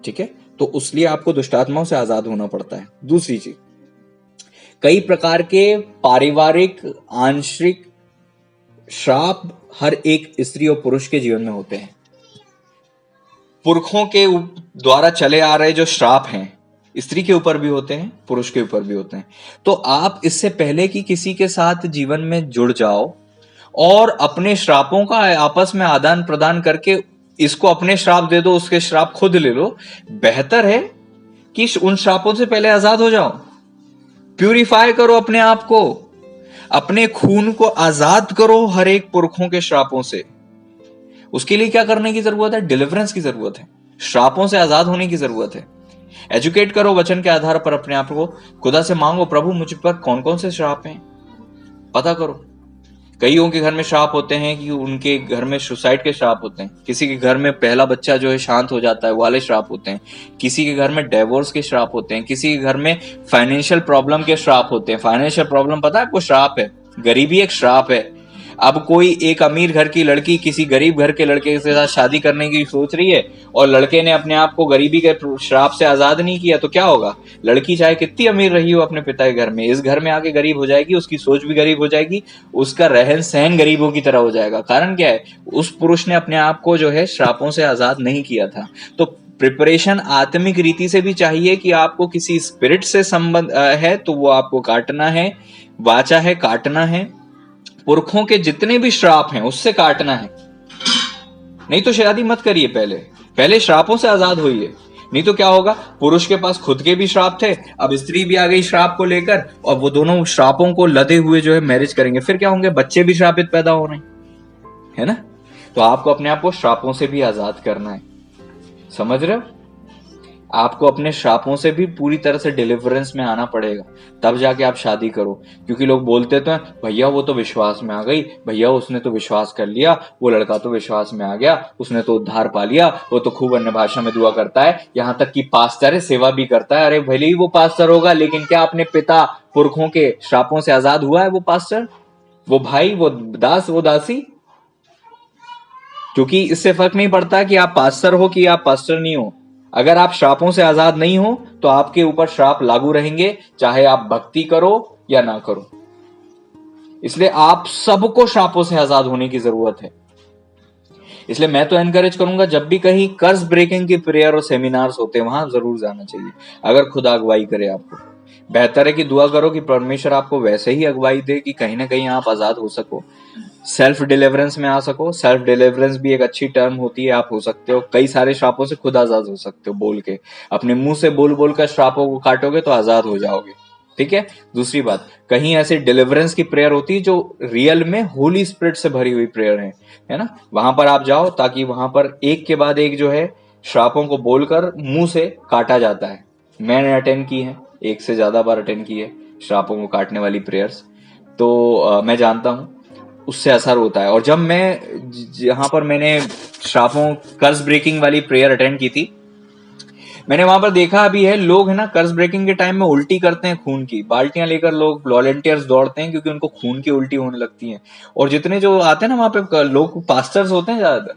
ठीक है, तो इसलिए आपको दुष्टात्माओं से आजाद होना पड़ता है। दूसरी चीज, कई प्रकार के पारिवारिक आंशिक श्राप हर एक स्त्री और पुरुष के जीवन में होते हैं। पुरखों के द्वारा चले आ रहे जो श्राप हैं, स्त्री के ऊपर भी होते हैं, पुरुष के ऊपर भी होते हैं। तो आप इससे पहले कि किसी के साथ जीवन में जुड़ जाओ और अपने श्रापों का आपस में आदान प्रदान करके इसको अपने श्राप दे दो, उसके श्राप खुद ले लो, बेहतर है कि उन श्रापों से पहले आजाद हो जाओ। प्यूरिफाई करो अपने आप को, अपने खून को आजाद करो हर एक पुरखों के श्रापों से। उसके लिए क्या करने की जरूरत है? डिलीवरेंस की जरूरत है, श्रापों से आजाद होने की जरूरत है। एजुकेट करो वचन के आधार पर अपने आप को, खुदा से मांगो, प्रभु मुझ पर कौन कौन से श्राप हैं पता करो। कईयों के घर में श्राप होते हैं कि उनके घर में सुसाइड के श्राप होते हैं, किसी के घर में पहला बच्चा जो है शांत हो जाता है वाले श्राप होते हैं, किसी के घर में डिवोर्स के श्राप होते हैं, किसी के घर में फाइनेंशियल प्रॉब्लम के श्राप होते हैं। फाइनेंशियल प्रॉब्लम पता है आपको श्राप है, गरीबी एक श्राप है। अब कोई एक अमीर घर की लड़की किसी गरीब घर के लड़के के साथ शादी करने की सोच रही है और लड़के ने अपने आप को गरीबी के श्राप से आजाद नहीं किया तो क्या होगा? लड़की चाहे कितनी अमीर रही हो अपने पिता के घर में, इस घर में आके गरीब हो जाएगी, उसकी सोच भी गरीब हो जाएगी, उसका रहन सहन गरीबों की तरह हो जाएगा। कारण क्या है? उस पुरुष ने अपने आप को जो है श्रापों से आजाद नहीं किया था। तो प्रिपरेशन आत्मिक रीति से भी चाहिए कि आपको किसी स्पिरिट से संबंध है तो वो आपको काटना है, वाचा है काटना है, पुरखों के जितने भी श्राप हैं उससे काटना है। नहीं तो शादी मत करिए, पहले श्रापों से आजाद होइए। नहीं तो क्या होगा? पुरुष के पास खुद के भी श्राप थे, अब स्त्री भी आ गई श्राप को लेकर और वो दोनों श्रापों को लदे हुए जो है मैरिज करेंगे। फिर क्या होंगे? बच्चे भी श्रापित पैदा हो रहे हैं, है ना? तो आपको अपने आप को श्रापों से भी आजाद करना है, समझ रहे हो? आपको अपने श्रापों से भी पूरी तरह से डिलीवरेंस में आना पड़ेगा, तब जाके आप शादी करो। क्योंकि लोग बोलते तो हैं, भैया वो तो विश्वास में आ गई, भैया उसने तो विश्वास कर लिया, वो लड़का तो विश्वास में आ गया, उसने तो उद्धार पा लिया, वो तो खूब अन्य भाषा में दुआ करता है, यहाँ तक कि पास्टर है, सेवा भी करता है। अरे भले ही वो पास्टर होगा, लेकिन क्या अपने पिता पुरखों के श्रापों से आजाद हुआ है वो पास्टर, वो भाई, वो दास, वो दासी? क्योंकि इससे फर्क नहीं पड़ता कि आप पास्टर हो कि आप पास्टर नहीं हो। अगर आप श्रापों से आजाद नहीं हो तो आपके ऊपर श्राप लागू रहेंगे, चाहे आप भक्ति करो या ना करो। इसलिए आप सबको श्रापों से आजाद होने की जरूरत है। इसलिए मैं तो एनकरेज करूंगा, जब भी कहीं कर्ज ब्रेकिंग की प्रेयर और सेमिनार्स होते हैं वहां जरूर जाना चाहिए। अगर खुदा अगुवाई करे आपको, बेहतर है कि दुआ करो कि परमेश्वर आपको वैसे ही अगुवाई दे कि कहीं ना कहीं आप आजाद हो सको, सेल्फ डिलीवरेंस में आ सको। सेल्फ डिलीवरेंस भी एक अच्छी टर्म होती है। आप हो सकते हो कई सारे श्रापों से खुद आजाद हो सकते हो, बोल के, अपने मुंह से बोल बोल कर श्रापों को काटोगे तो आजाद हो जाओगे। ठीक है। दूसरी बात, कहीं ऐसी डिलीवरेंस की प्रेयर होती है जो रियल में होली स्पिरिट से भरी हुई प्रेयर है ना, वहां पर आप जाओ, ताकि वहां पर एक के बाद एक जो है श्रापों को बोलकर मुंह से काटा जाता है। मैंने अटेंड की है, एक से ज्यादा बार अटेंड की है श्रापों को काटने वाली प्रेयर्स, तो मैं जानता हूं उससे असर होता है। और जब मैं जहां पर मैंने श्रापों कर्ज ब्रेकिंग वाली प्रेयर अटेंड की थी, मैंने वहां पर देखा भी है, लोग है ना कर्ज ब्रेकिंग के टाइम में उल्टी करते हैं, खून की बाल्टियां लेकर लोग वॉलंटियर्स दौड़ते हैं क्योंकि उनको खून की उल्टी होने लगती है। और जितने जो आते हैं ना वहां पे लोग पास्टर्स होते हैं ज्यादातर,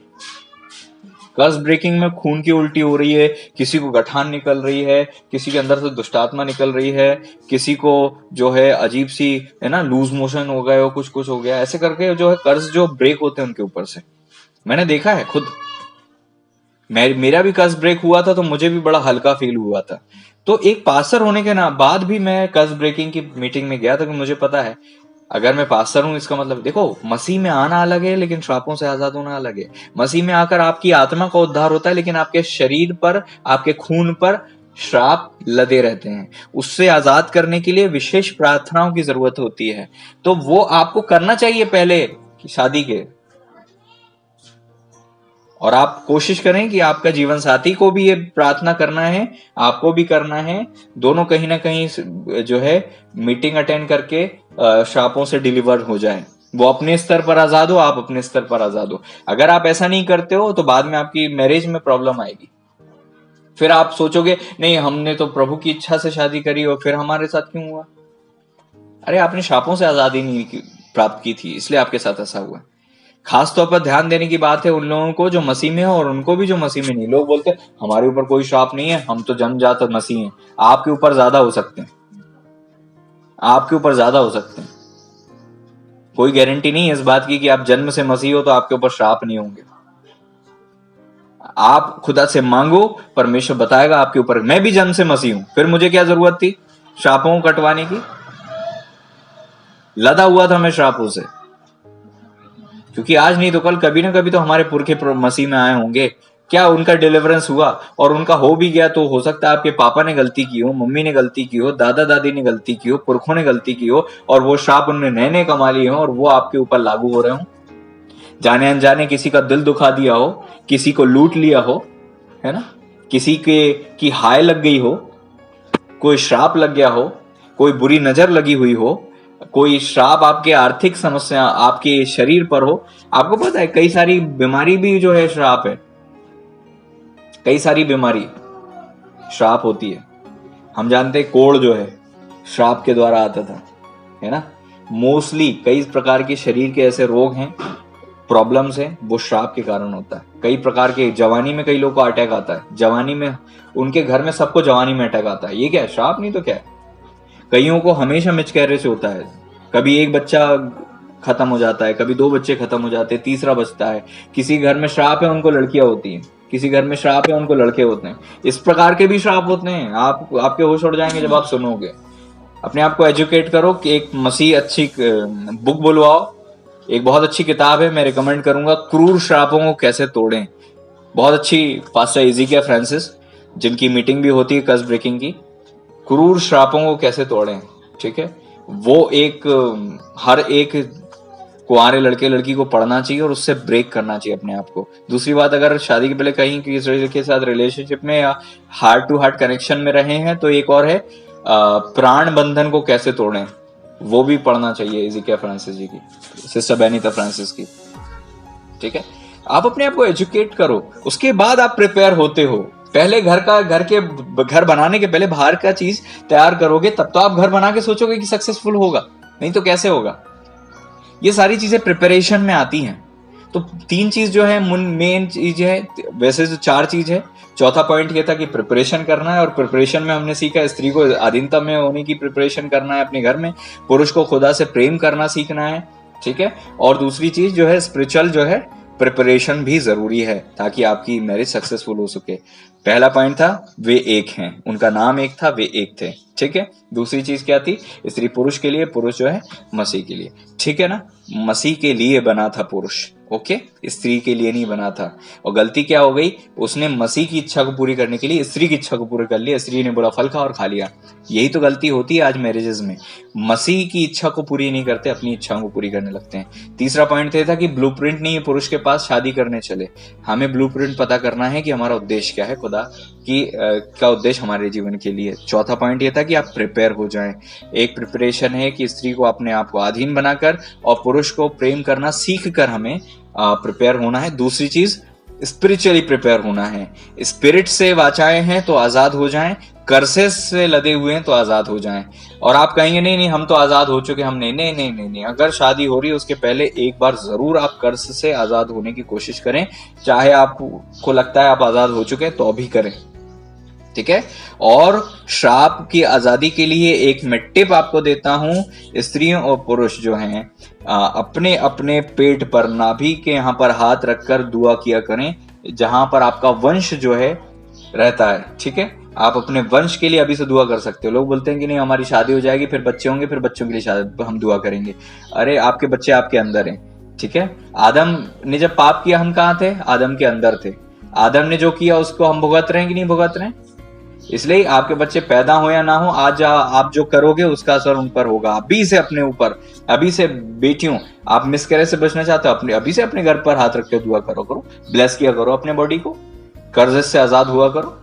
कर्ज ब्रेकिंग में खून की उल्टी हो रही है, किसी को गठान निकल रही है, किसी के अंदर से दुष्टात्मा निकल रही है, किसी को जो है अजीब सी है ना लूज मोशन हो गए हो, कुछ कुछ हो गया, ऐसे करके जो है कर्ज जो ब्रेक होते हैं उनके ऊपर से मैंने देखा है खुद। मेरा भी कर्ज ब्रेक हुआ था तो मुझे भी बड़ा हल्का फील हुआ था। तो एक पास्टर होने के बाद भी मैं कर्ज ब्रेकिंग की मीटिंग में गया था, कि मुझे पता है अगर मैं पास्टर हूं इसका मतलब देखो, मसीह में आना अलग है लेकिन श्रापों से आजाद होना अलग है। मसीह में आकर आपकी आत्मा का उद्धार होता है, लेकिन आपके शरीर पर, आपके खून पर श्राप लदे रहते हैं। उससे आजाद करने के लिए विशेष प्रार्थनाओं की जरूरत होती है। तो वो आपको करना चाहिए पहले शादी के, और आप कोशिश करें कि आपका जीवन साथी को भी ये प्रार्थना करना है, आपको भी करना है। दोनों कहीं ना कहीं जो है मीटिंग अटेंड करके श्रापों से डिलीवर हो जाए। वो अपने स्तर पर आजाद हो, आप अपने स्तर पर आजाद हो। अगर आप ऐसा नहीं करते हो तो बाद में आपकी मैरिज में प्रॉब्लम आएगी। फिर आप सोचोगे नहीं, हमने तो प्रभु की इच्छा से शादी करी और फिर हमारे साथ क्यों हुआ? अरे आपने श्रापों से आजादी नहीं प्राप्त की थी, इसलिए आपके साथ ऐसा हुआ। खास तौर पर ध्यान देने की बात है उन लोगों को जो मसीह में है और उनको भी जो मसीह में नहीं। लोग बोलते हैं हमारे ऊपर कोई श्राप नहीं है, हम तो जन्मजात मसीह हैं। आपके ऊपर ज्यादा हो सकते हैं, आपके ऊपर ज्यादा हो सकते हैं। कोई गारंटी नहीं है इस बात की कि आप जन्म से मसीह हो तो आपके ऊपर श्राप नहीं होंगे। आप खुदा से मांगो, परमेश्वर बताएगा आपके ऊपर। मैं भी जन्म से मसीह हूं, फिर मुझे क्या जरूरत थी श्रापों को कटवाने की? लदा हुआ था मैं श्रापों से, क्योंकि आज नहीं तो कल कभी ना कभी तो हमारे पुरखे मसीह में आए होंगे। क्या उनका डिलीवरेंस हुआ? और उनका हो भी गया तो हो सकता है आपके पापा ने गलती की हो, मम्मी ने गलती की हो, दादा दादी ने गलती की हो, पुरखों ने गलती की हो, और वो श्राप उन्होंने नए नए कमा लिए हो और वो आपके ऊपर लागू हो रहे हो। जाने अनजाने किसी का दिल दुखा दिया हो, किसी को लूट लिया हो, है ना, किसी के की हाय लग गई हो, कोई श्राप लग गया हो, कोई बुरी नजर लगी हुई हो, कोई श्राप आपके आर्थिक समस्या आपके शरीर पर हो। आपको पता है कई सारी बीमारी भी जो है श्राप है, कई सारी बीमारी श्राप होती है। हम जानते हैं कोढ़ जो है श्राप के द्वारा आता था, है ना। मोस्टली कई प्रकार के शरीर के ऐसे रोग हैं, प्रॉब्लम्स हैं, वो श्राप के कारण होता है। कई प्रकार के, जवानी में कई लोगों को अटैक आता है, जवानी में उनके घर में सबको जवानी में अटैक आता है। ये क्या है? श्राप नहीं तो क्या है? कईयों को हमेशा मिसकैरेज होता है, कभी एक बच्चा खत्म हो जाता है, कभी 2 बच्चे खत्म हो जाते हैं, तीसरा बचता है। किसी घर में श्राप है उनको लड़कियां होती हैं, किसी घर में श्राप है उनको लड़के होते हैं। इस प्रकार के भी श्राप होते हैं। आपके होश उड़ जाएंगे जब आप सुनोगे। अपने आप को एजुकेट करो कि एक मसीह अच्छी बुक बुलवाओ। एक बहुत अच्छी किताब है, मैं रिकमेंड करूंगा, क्रूर श्रापों को कैसे तोड़ें। बहुत अच्छी पास्टर इज़िकिया फ्रांसिस, जिनकी मीटिंग भी होती है कर्स ब्रेकिंग की, क्रूर श्रापों को कैसे तोड़ें। ठीक है, वो एक हर एक कुंवारे लड़के लड़की को पढ़ना चाहिए और उससे ब्रेक करना चाहिए अपने आप को। दूसरी बात, अगर शादी के पहले कहीं किसी के साथ रिलेशनशिप में या हार्ट टू हार्ट कनेक्शन में रहे हैं तो एक और है प्राण बंधन को कैसे तोड़ें, वो भी पढ़ना चाहिए इज़िकिया फ्रांसिस जी की, सिस्टर बेनिता फ्रांसिस की। ठीक है, आप अपने आप को एजुकेट करो, उसके बाद आप प्रिपेयर होते हो। पहले घर बनाने के पहले बाहर का चीज तैयार करोगे, तब तो आप घर बना के सोचोगे कि सक्सेसफुल होगा, नहीं तो कैसे होगा। ये सारी चीजें प्रिपरेशन में आती हैं। तो 3 चीज जो है मेन चीज है, वैसे तो 4 चीज है। चौथा पॉइंट ये था कि प्रिपरेशन करना है, और प्रिपरेशन में हमने सीखा स्त्री को अधीनता में होने की प्रिपरेशन करना है अपने घर में, पुरुष को खुदा से प्रेम करना सीखना है। ठीक है, और दूसरी चीज जो है स्पिरिचुअल जो है प्रिपरेशन भी जरूरी है ताकि आपकी मैरिज सक्सेसफुल हो सके। पहला पॉइंट था वे एक हैं, उनका नाम एक था, वे एक थे। ठीक है, दूसरी चीज क्या थी? स्त्री पुरुष के लिए, पुरुष जो है मसीह के लिए। ठीक है ना, मसीह के लिए बना था पुरुष, ओके, स्त्री के लिए नहीं बना था। और गलती क्या हो गई, उसने मसीह की इच्छा को पूरी करने के लिए स्त्री की इच्छा को पूरी कर लिया। स्त्री ने बोला फल खा और खा लिया। यही तो गलती होती है आज मैरिजेस में, मसीह की इच्छा को पूरी नहीं करते, अपनी इच्छाओं को पूरी करने लगते हैं। तीसरा पॉइंट यह था कि ब्लूप्रिंट नहीं है पुरुष के पास शादी करने चले, हमें ब्लूप्रिंट पता करना है कि हमारा उद्देश्य क्या है, खुदा की क्या उद्देश्य हमारे जीवन के लिए। चौथा पॉइंट यह था कि आप प्रिपेयर हो जाएं। एक प्रिपरेशन है कि स्त्री को अपने आप को अधीन बनाकर और पुरुष को प्रेम करना सीख कर हमें प्रिपेयर होना है। दूसरी चीज स्पिरिचुअली प्रिपेयर होना है। स्पिरिट से वाचाए हैं तो आजाद हो जाएं, कर्सेस से लदे हुए हैं तो आजाद हो जाएं। और आप कहेंगे नहीं नहीं हम तो आजाद हो चुके, हम नहीं नहीं नहीं नहीं नहीं। अगर शादी हो रही है उसके पहले एक बार जरूर आप कर्ज से आजाद होने की कोशिश करें, चाहे आपको लगता है आप आजाद हो चुके हैं तो भी करें। ठीक है, और श्राप की आजादी के लिए एक मैं टिप आपको देता हूं, स्त्रियों और पुरुष जो हैं अपने अपने पेट पर, नाभि के यहाँ पर हाथ रखकर दुआ किया करें जहां पर आपका वंश जो है रहता है। ठीक है, आप अपने वंश के लिए अभी से दुआ कर सकते हो। लोग बोलते हैं कि नहीं हमारी शादी हो जाएगी, फिर बच्चे होंगे, फिर बच्चों के लिए शादी हम दुआ करेंगे। अरे आपके बच्चे आपके अंदर हैं, ठीक है। आदम ने जब पाप किया हम कहाँ थे? आदम के अंदर थे। आदम ने जो किया उसको हम भुगत रहे हैं कि नहीं भुगत रहे हैं? इसलिए आपके बच्चे पैदा हो या ना हो, आज आप जो करोगे उसका असर उन पर होगा। अभी से अपने ऊपर, अभी से बेटियों, आप मिसकैरेज से बचना चाहते हो, अपने अभी से अपने घर पर हाथ रख के दुआ करो, ब्लेस किया करो अपने बॉडी को, कर्ज से आजाद हुआ करो,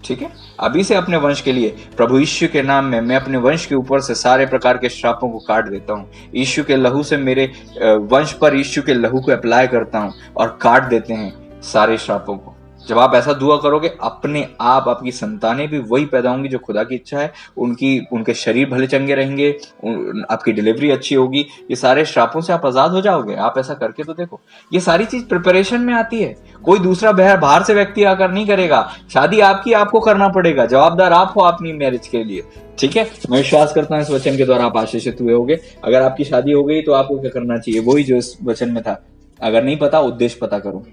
ठीक है। अभी से अपने वंश के लिए प्रभु यीशु के नाम में मैं अपने वंश के ऊपर से सारे प्रकार के श्रापों को काट देता हूँ। यीशु के लहू से मेरे वंश पर यीशु के लहू को अप्लाई करता हूँ और काट देते हैं सारे श्रापों को। जब आप ऐसा दुआ करोगे, अपने आप आपकी संतानें भी वही पैदा होंगी जो खुदा की इच्छा है। उनके शरीर भले चंगे रहेंगे, आपकी डिलीवरी अच्छी होगी, ये सारे श्रापों से आप आजाद हो जाओगे। आप ऐसा करके तो देखो। ये सारी चीज प्रिपरेशन में आती है, कोई दूसरा बाहर से व्यक्ति आकर नहीं करेगा। शादी आपकी, आपको करना पड़ेगा, जवाबदार आप हो अपनी मैरिज के लिए, ठीक है। मैं विश्वास करता हूं इस वचन के द्वारा आप आशीषित हुए होगे। अगर आपकी शादी हो गई तो आपको क्या करना चाहिए? वही जो इस वचन में था। अगर नहीं पता, उद्देश्य पता करो।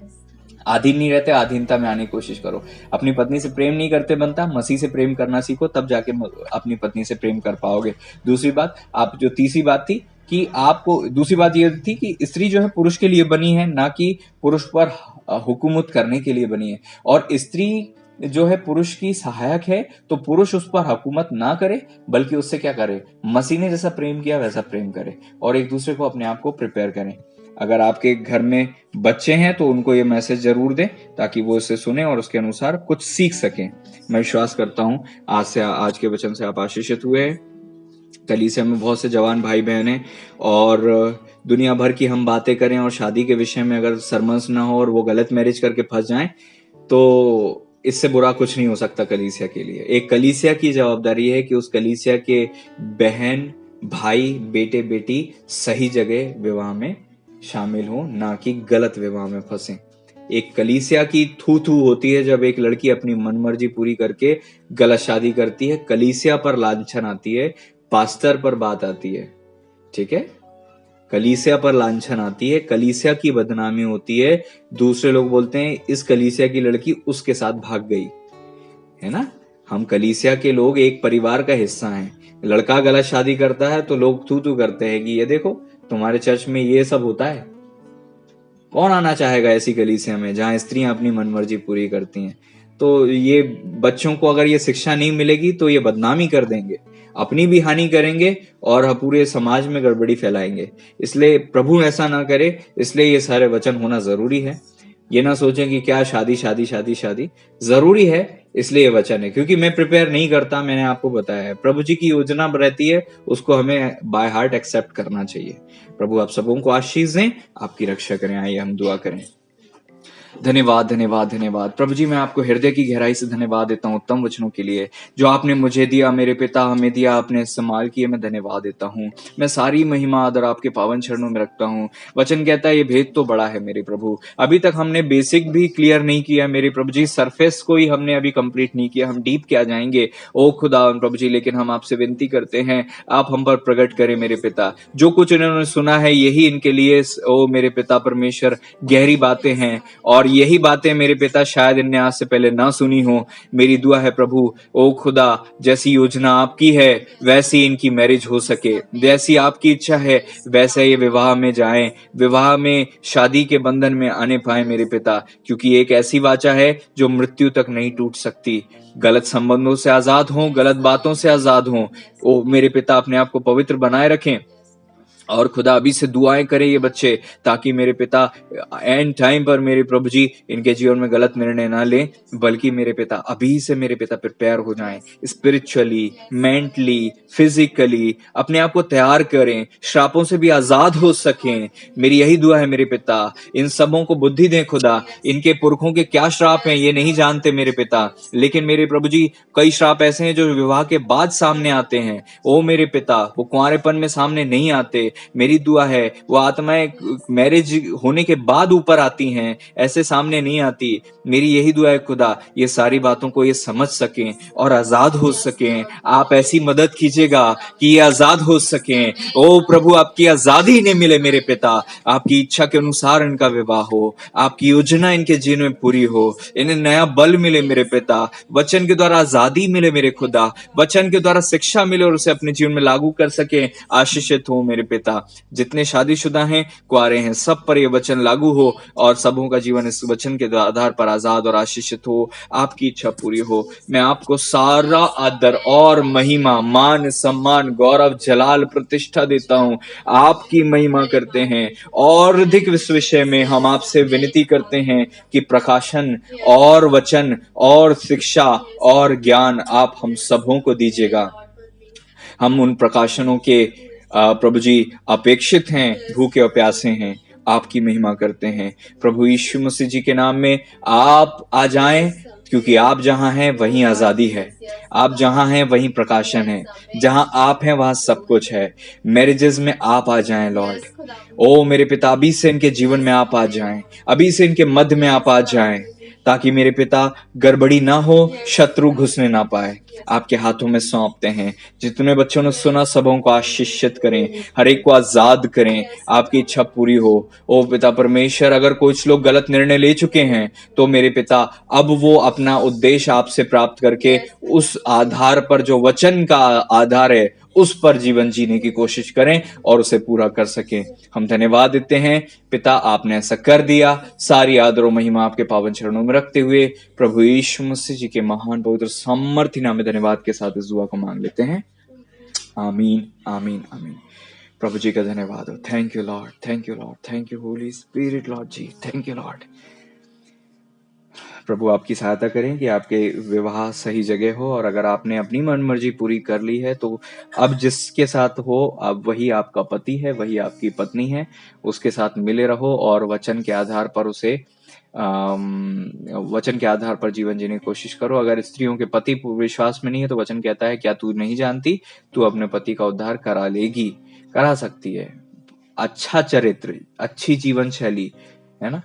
अधीन नहीं रहते, अधीनता में आने की कोशिश करो। अपनी पत्नी से प्रेम नहीं करते बनता, मसीह से प्रेम करना सीखो, तब जाके अपनी पत्नी से प्रेम कर पाओगे। दूसरी बात, आप जो तीसरी बात थी कि आपको, दूसरी बात ये थी कि स्त्री जो है पुरुष के लिए बनी है, ना कि पुरुष पर हुकूमत करने के लिए बनी है। और स्त्री जो है पुरुष की सहायक है, तो पुरुष उस पर हुकूमत ना करे, बल्कि उससे क्या करे? मसीह ने जैसा प्रेम किया वैसा प्रेम करे, और एक दूसरे को अपने आप को प्रिपेयर करें। अगर आपके घर में बच्चे हैं तो उनको ये मैसेज जरूर दें, ताकि वो इसे सुने और उसके अनुसार कुछ सीख सकें। मैं विश्वास करता हूं आज के वचन से आप आशीषित हुए हैं। कलीसिया में बहुत से जवान भाई बहन हैं, और दुनिया भर की हम बातें करें और शादी के विषय में अगर सरमस ना हो और वो गलत मैरिज करके फंस जाएं, तो इससे बुरा कुछ नहीं हो सकता कलीसिया के लिए। एक कलीसिया की जवाबदारी है कि उस कलीसिया के बहन भाई बेटे बेटी सही जगह विवाह में शामिल हो, ना कि गलत विवाह में फंसे। एक कलीसिया की थू थू होती है जब एक लड़की अपनी मनमर्जी पूरी करके गलत शादी करती है। कलीसिया पर लांछन आती है, पास्टर पर बात आती है, ठीक है। कलीसिया पर लांछन आती है, कलीसिया की बदनामी होती है। दूसरे लोग बोलते हैं इस कलीसिया की लड़की उसके साथ भाग गई, है ना। हम कलीसिया के लोग एक परिवार का हिस्सा हैं। लड़का गलत शादी करता है तो लोग थू थू करते हैं कि ये देखो तुम्हारे चर्च में ये सब होता है। कौन आना चाहेगा ऐसी कलीसिया में जहां स्त्रियां अपनी मनमर्जी पूरी करती हैं? तो ये बच्चों को अगर ये शिक्षा नहीं मिलेगी तो ये बदनामी कर देंगे, अपनी भी हानि करेंगे और पूरे समाज में गड़बड़ी फैलाएंगे। इसलिए प्रभु ऐसा ना करे, इसलिए ये सारे वचन होना जरूरी है। ये ना सोचें कि क्या शादी शादी शादी शादी, जरूरी है इसलिए ये वचन है। क्योंकि मैं प्रिपेयर नहीं करता, मैंने आपको बताया है, प्रभु जी की योजना रहती है, उसको हमें बाय हार्ट एक्सेप्ट करना चाहिए। प्रभु आप सबों को आशीष दें, आपकी रक्षा करें। आइए हम दुआ करें। धन्यवाद धन्यवाद धन्यवाद प्रभु जी, मैं आपको हृदय की गहराई से धन्यवाद देता हूँ उत्तम वचनों के लिए जो आपने मुझे दिया, मेरे पिता हमें दिया, आपने इस्तेमाल किए। मैं धन्यवाद देता हूँ। मैं सारी महिमा आदर आपके पावन चरणों में रखता हूँ। वचन कहता है ये भेद तो बड़ा है मेरे प्रभु, अभी तक हमने बेसिक भी क्लियर नहीं किया मेरे प्रभु जी, सरफेस को ही हमने अभी कंप्लीट नहीं किया, हम डीप क्या जाएंगे ओ खुदा प्रभु जी। लेकिन हम आपसे विनती करते हैं, आप हम पर प्रकट करें मेरे पिता। जो कुछ इन्होंने सुना है यही इनके लिए ओ मेरे पिता परमेश्वर गहरी बातें हैं, और यही बातें मेरे पिता शायद इनने आज से पहले ना सुनी हो। मेरी दुआ है प्रभु ओ खुदा, जैसी योजना आपकी है वैसी इनकी मैरिज हो सके, जैसी आपकी इच्छा है वैसे ये विवाह में जाएं, विवाह में शादी के बंधन में आने पाए मेरे पिता। क्योंकि एक ऐसी वाचा है जो मृत्यु तक नहीं टूट सकती। गलत संबंधों से आजाद हों, गलत बातों से आजाद हों ओ मेरे पिता, अपने आप को पवित्र बनाए रखें। और खुदा अभी से दुआएं करें ये बच्चे, ताकि मेरे पिता एंड टाइम पर मेरे प्रभु जी इनके जीवन में गलत निर्णय ना लें, बल्कि मेरे पिता अभी से मेरे पिता प्रिपेयर हो जाएं, स्पिरिचुअली, मेंटली, फिजिकली अपने आप को तैयार करें, श्रापों से भी आजाद हो सकें। मेरी यही दुआ है मेरे पिता। इन सबों को बुद्धि दें खुदा, इनके पुरखों के क्या श्राप हैं ये नहीं जानते मेरे पिता, लेकिन मेरे प्रभु जी कई श्राप ऐसे हैं जो विवाह के बाद सामने आते हैं ओ मेरे पिता, वो कुंवारेपन में सामने नहीं आते। मेरी दुआ है वो आत्माएं मैरिज होने के बाद ऊपर आती हैं, ऐसे सामने नहीं आती। मेरी यही दुआ है खुदा, ये सारी बातों को ये समझ सकें और आजाद हो सकें। आप ऐसी मदद कीजिएगा कि ये आजाद हो सकें। ओ प्रभु, आपकी आजादी इन्हें मिले मेरे पिता, आपकी इच्छा के अनुसार इनका विवाह हो, आपकी योजना इनके जीवन में पूरी हो, इन्हें नया बल मिले मेरे पिता, वचन के द्वारा आजादी मिले मेरे खुदा, वचन के द्वारा शिक्षा मिले और उसे अपने जीवन में लागू कर सके। आशीषित हो मेरे पिता। जितने शादीशुदा हैं, कुआरे हैं, सब पर यह वचन लागू हो और सबों का जीवन इस वचन के आधार पर आजाद और आशीषित हो। आपकी इच्छा पूरी हो। मैं आपको सारा आदर और महिमा, मान, सम्मान, गौरव, जलाल, प्रतिष्ठा देता हूं। आपकी महिमा करते हैं और अधिक इस विषय में हम आपसे विनती करते हैं कि प्रकाशन और वचन और शिक्षा और ज्ञान आप हम सबों को दीजिएगा। हम उन प्रकाशनों के प्रभु जी अपेक्षित हैं, भूखे और प्यासे हैं। आपकी महिमा करते हैं प्रभु यीशु मसीह जी के नाम में। आप आ जाएं, क्योंकि आप जहां हैं वहीं आजादी है, आप जहां हैं वहीं प्रकाशन है, जहां आप हैं वहां सब कुछ है। मैरिजेस में आप आ जाएं लॉर्ड। ओ मेरे पिता, अभी से इनके जीवन में आप आ जाएं, अभी से इनके मध्य में आप आ जाएं, ताकि मेरे पिता गड़बड़ी ना हो, शत्रु घुसने ना पाए। आपके हाथों में सौंपते हैं। जितने बच्चों ने सुना सबों को आशीषित करें, हर एक को आजाद करें, आपकी इच्छा पूरी हो। ओ पिता परमेश्वर, अगर कुछ लोग गलत निर्णय ले चुके हैं तो मेरे पिता अब वो अपना उद्देश्य आपसे प्राप्त करके उस आधार पर, जो वचन का आधार है, उस पर जीवन जीने की कोशिश करें और उसे पूरा कर सकें। हम धन्यवाद देते हैं पिता, आपने ऐसा कर दिया। सारी आदर और महिमा आपके पावन चरणों में रखते हुए प्रभु यीशु मसीह जी के महान पवित्र सामर्थ्य नाम में धन्यवाद के साथ इस दुआ को मांग लेते हैं। आमीन, आमीन, आमीन। प्रभु जी का धन्यवाद हो। Thank you Lord, thank you Lord, thank you holy spirit Lord ji, thank you Lord. प्रभु आपकी सहायता करें कि आपके विवाह सही जगह हो, और अगर आपने अपनी मन मर्जी पूरी कर ली है तो अब जिसके साथ हो, अब वही आपका पति है, वही आपकी पत्नी है, उसके साथ मिले रहो और वचन के आधार पर उसे वचन के आधार पर जीवन जीने की कोशिश करो। अगर स्त्रियों के पति विश्वास में नहीं है तो वचन कहता है, क्या तू नहीं जानती, तू अपने पति का उद्धार करा लेगी, करा सकती है। अच्छा चरित्र, अच्छी जीवन शैली है ना,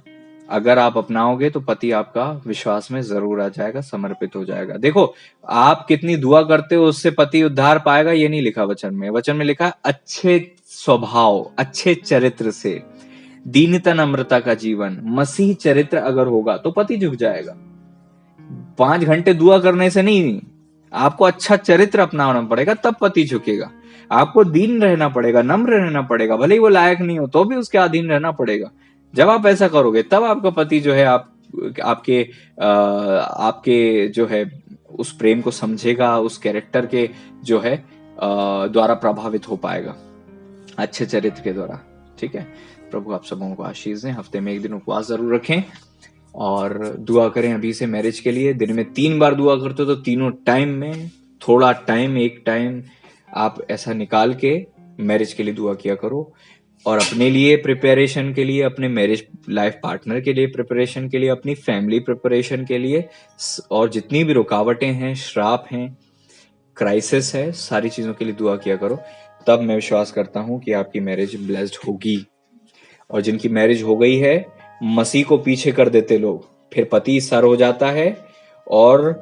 अगर आप अपनाओगे तो पति आपका विश्वास में जरूर आ जाएगा, समर्पित हो जाएगा। देखो, आप कितनी दुआ करते हो उससे पति उद्धार पाएगा, ये नहीं लिखा वचन में। वचन में लिखा अच्छे स्वभाव, अच्छे चरित्र से, दीनता नम्रता का जीवन, मसीह चरित्र अगर होगा तो पति झुक जाएगा। 5 घंटे दुआ करने से नहीं, आपको अच्छा चरित्र अपनाना पड़ेगा, तब पति झुकेगा। आपको दीन रहना पड़ेगा, नम्र रहना पड़ेगा, भले ही वो लायक नहीं हो तो भी उसके अधीन रहना पड़ेगा। जब आप ऐसा करोगे तब आपका पति जो है आपके जो है उस प्रेम को समझेगा, उस कैरेक्टर के जो है द्वारा प्रभावित हो पाएगा, अच्छे चरित्र के द्वारा। ठीक है, प्रभु आप सबों को आशीष दें। हफ्ते में 1 दिन उपवास जरूर रखें और दुआ करें अभी से मैरिज के लिए। दिन में 3 बार दुआ करते हो तो तीनों टाइम में थोड़ा टाइम, एक टाइम आप ऐसा निकाल के मैरिज के लिए दुआ किया करो, और अपने लिए प्रिपरेशन के लिए, अपने मैरिज लाइफ पार्टनर के लिए प्रिपरेशन के लिए, अपनी फैमिली प्रिपरेशन के लिए, और जितनी भी रुकावटें हैं, श्राप हैं, क्राइसिस है, सारी चीजों के लिए दुआ किया करो। तब मैं विश्वास करता हूं कि आपकी मैरिज ब्लेस्ड होगी। और जिनकी मैरिज हो गई है, मसीह को पीछे कर देते लोग, फिर पति सर हो जाता है और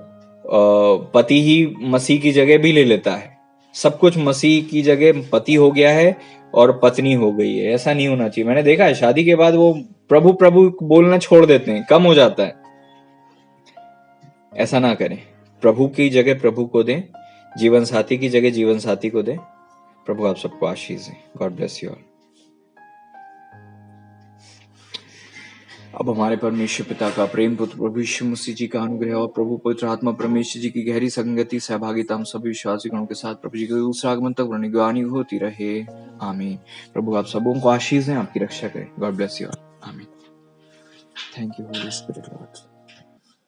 पति ही मसीह की जगह भी ले लेता है। सब कुछ मसीह की जगह पति हो गया है और पत्नी हो गई है। ऐसा नहीं होना चाहिए। मैंने देखा है शादी के बाद वो प्रभु प्रभु बोलना छोड़ देते हैं, कम हो जाता है। ऐसा ना करें। प्रभु की जगह प्रभु को दें, जीवन साथी की जगह जीवन साथी को दें। प्रभु आप सबको आशीष दें। God bless you all. अब हमारे परमेश्वर पिता का प्रेम, पुत्र प्रभु यीशु मसीह जी का अनुग्रह और प्रभु पवित्र आत्मा परमेश्वर जी की गहरी संगति, सहभागिता हम सभी विश्वासी गणों के साथ प्रभु जी के दूसरा आगमन तक निगरानी होती रहे। आमीन। प्रभु आप सबों को आशीष दें, आपकी रक्षा करें। God bless you all. आमीन। Thank you holy spirit Lord.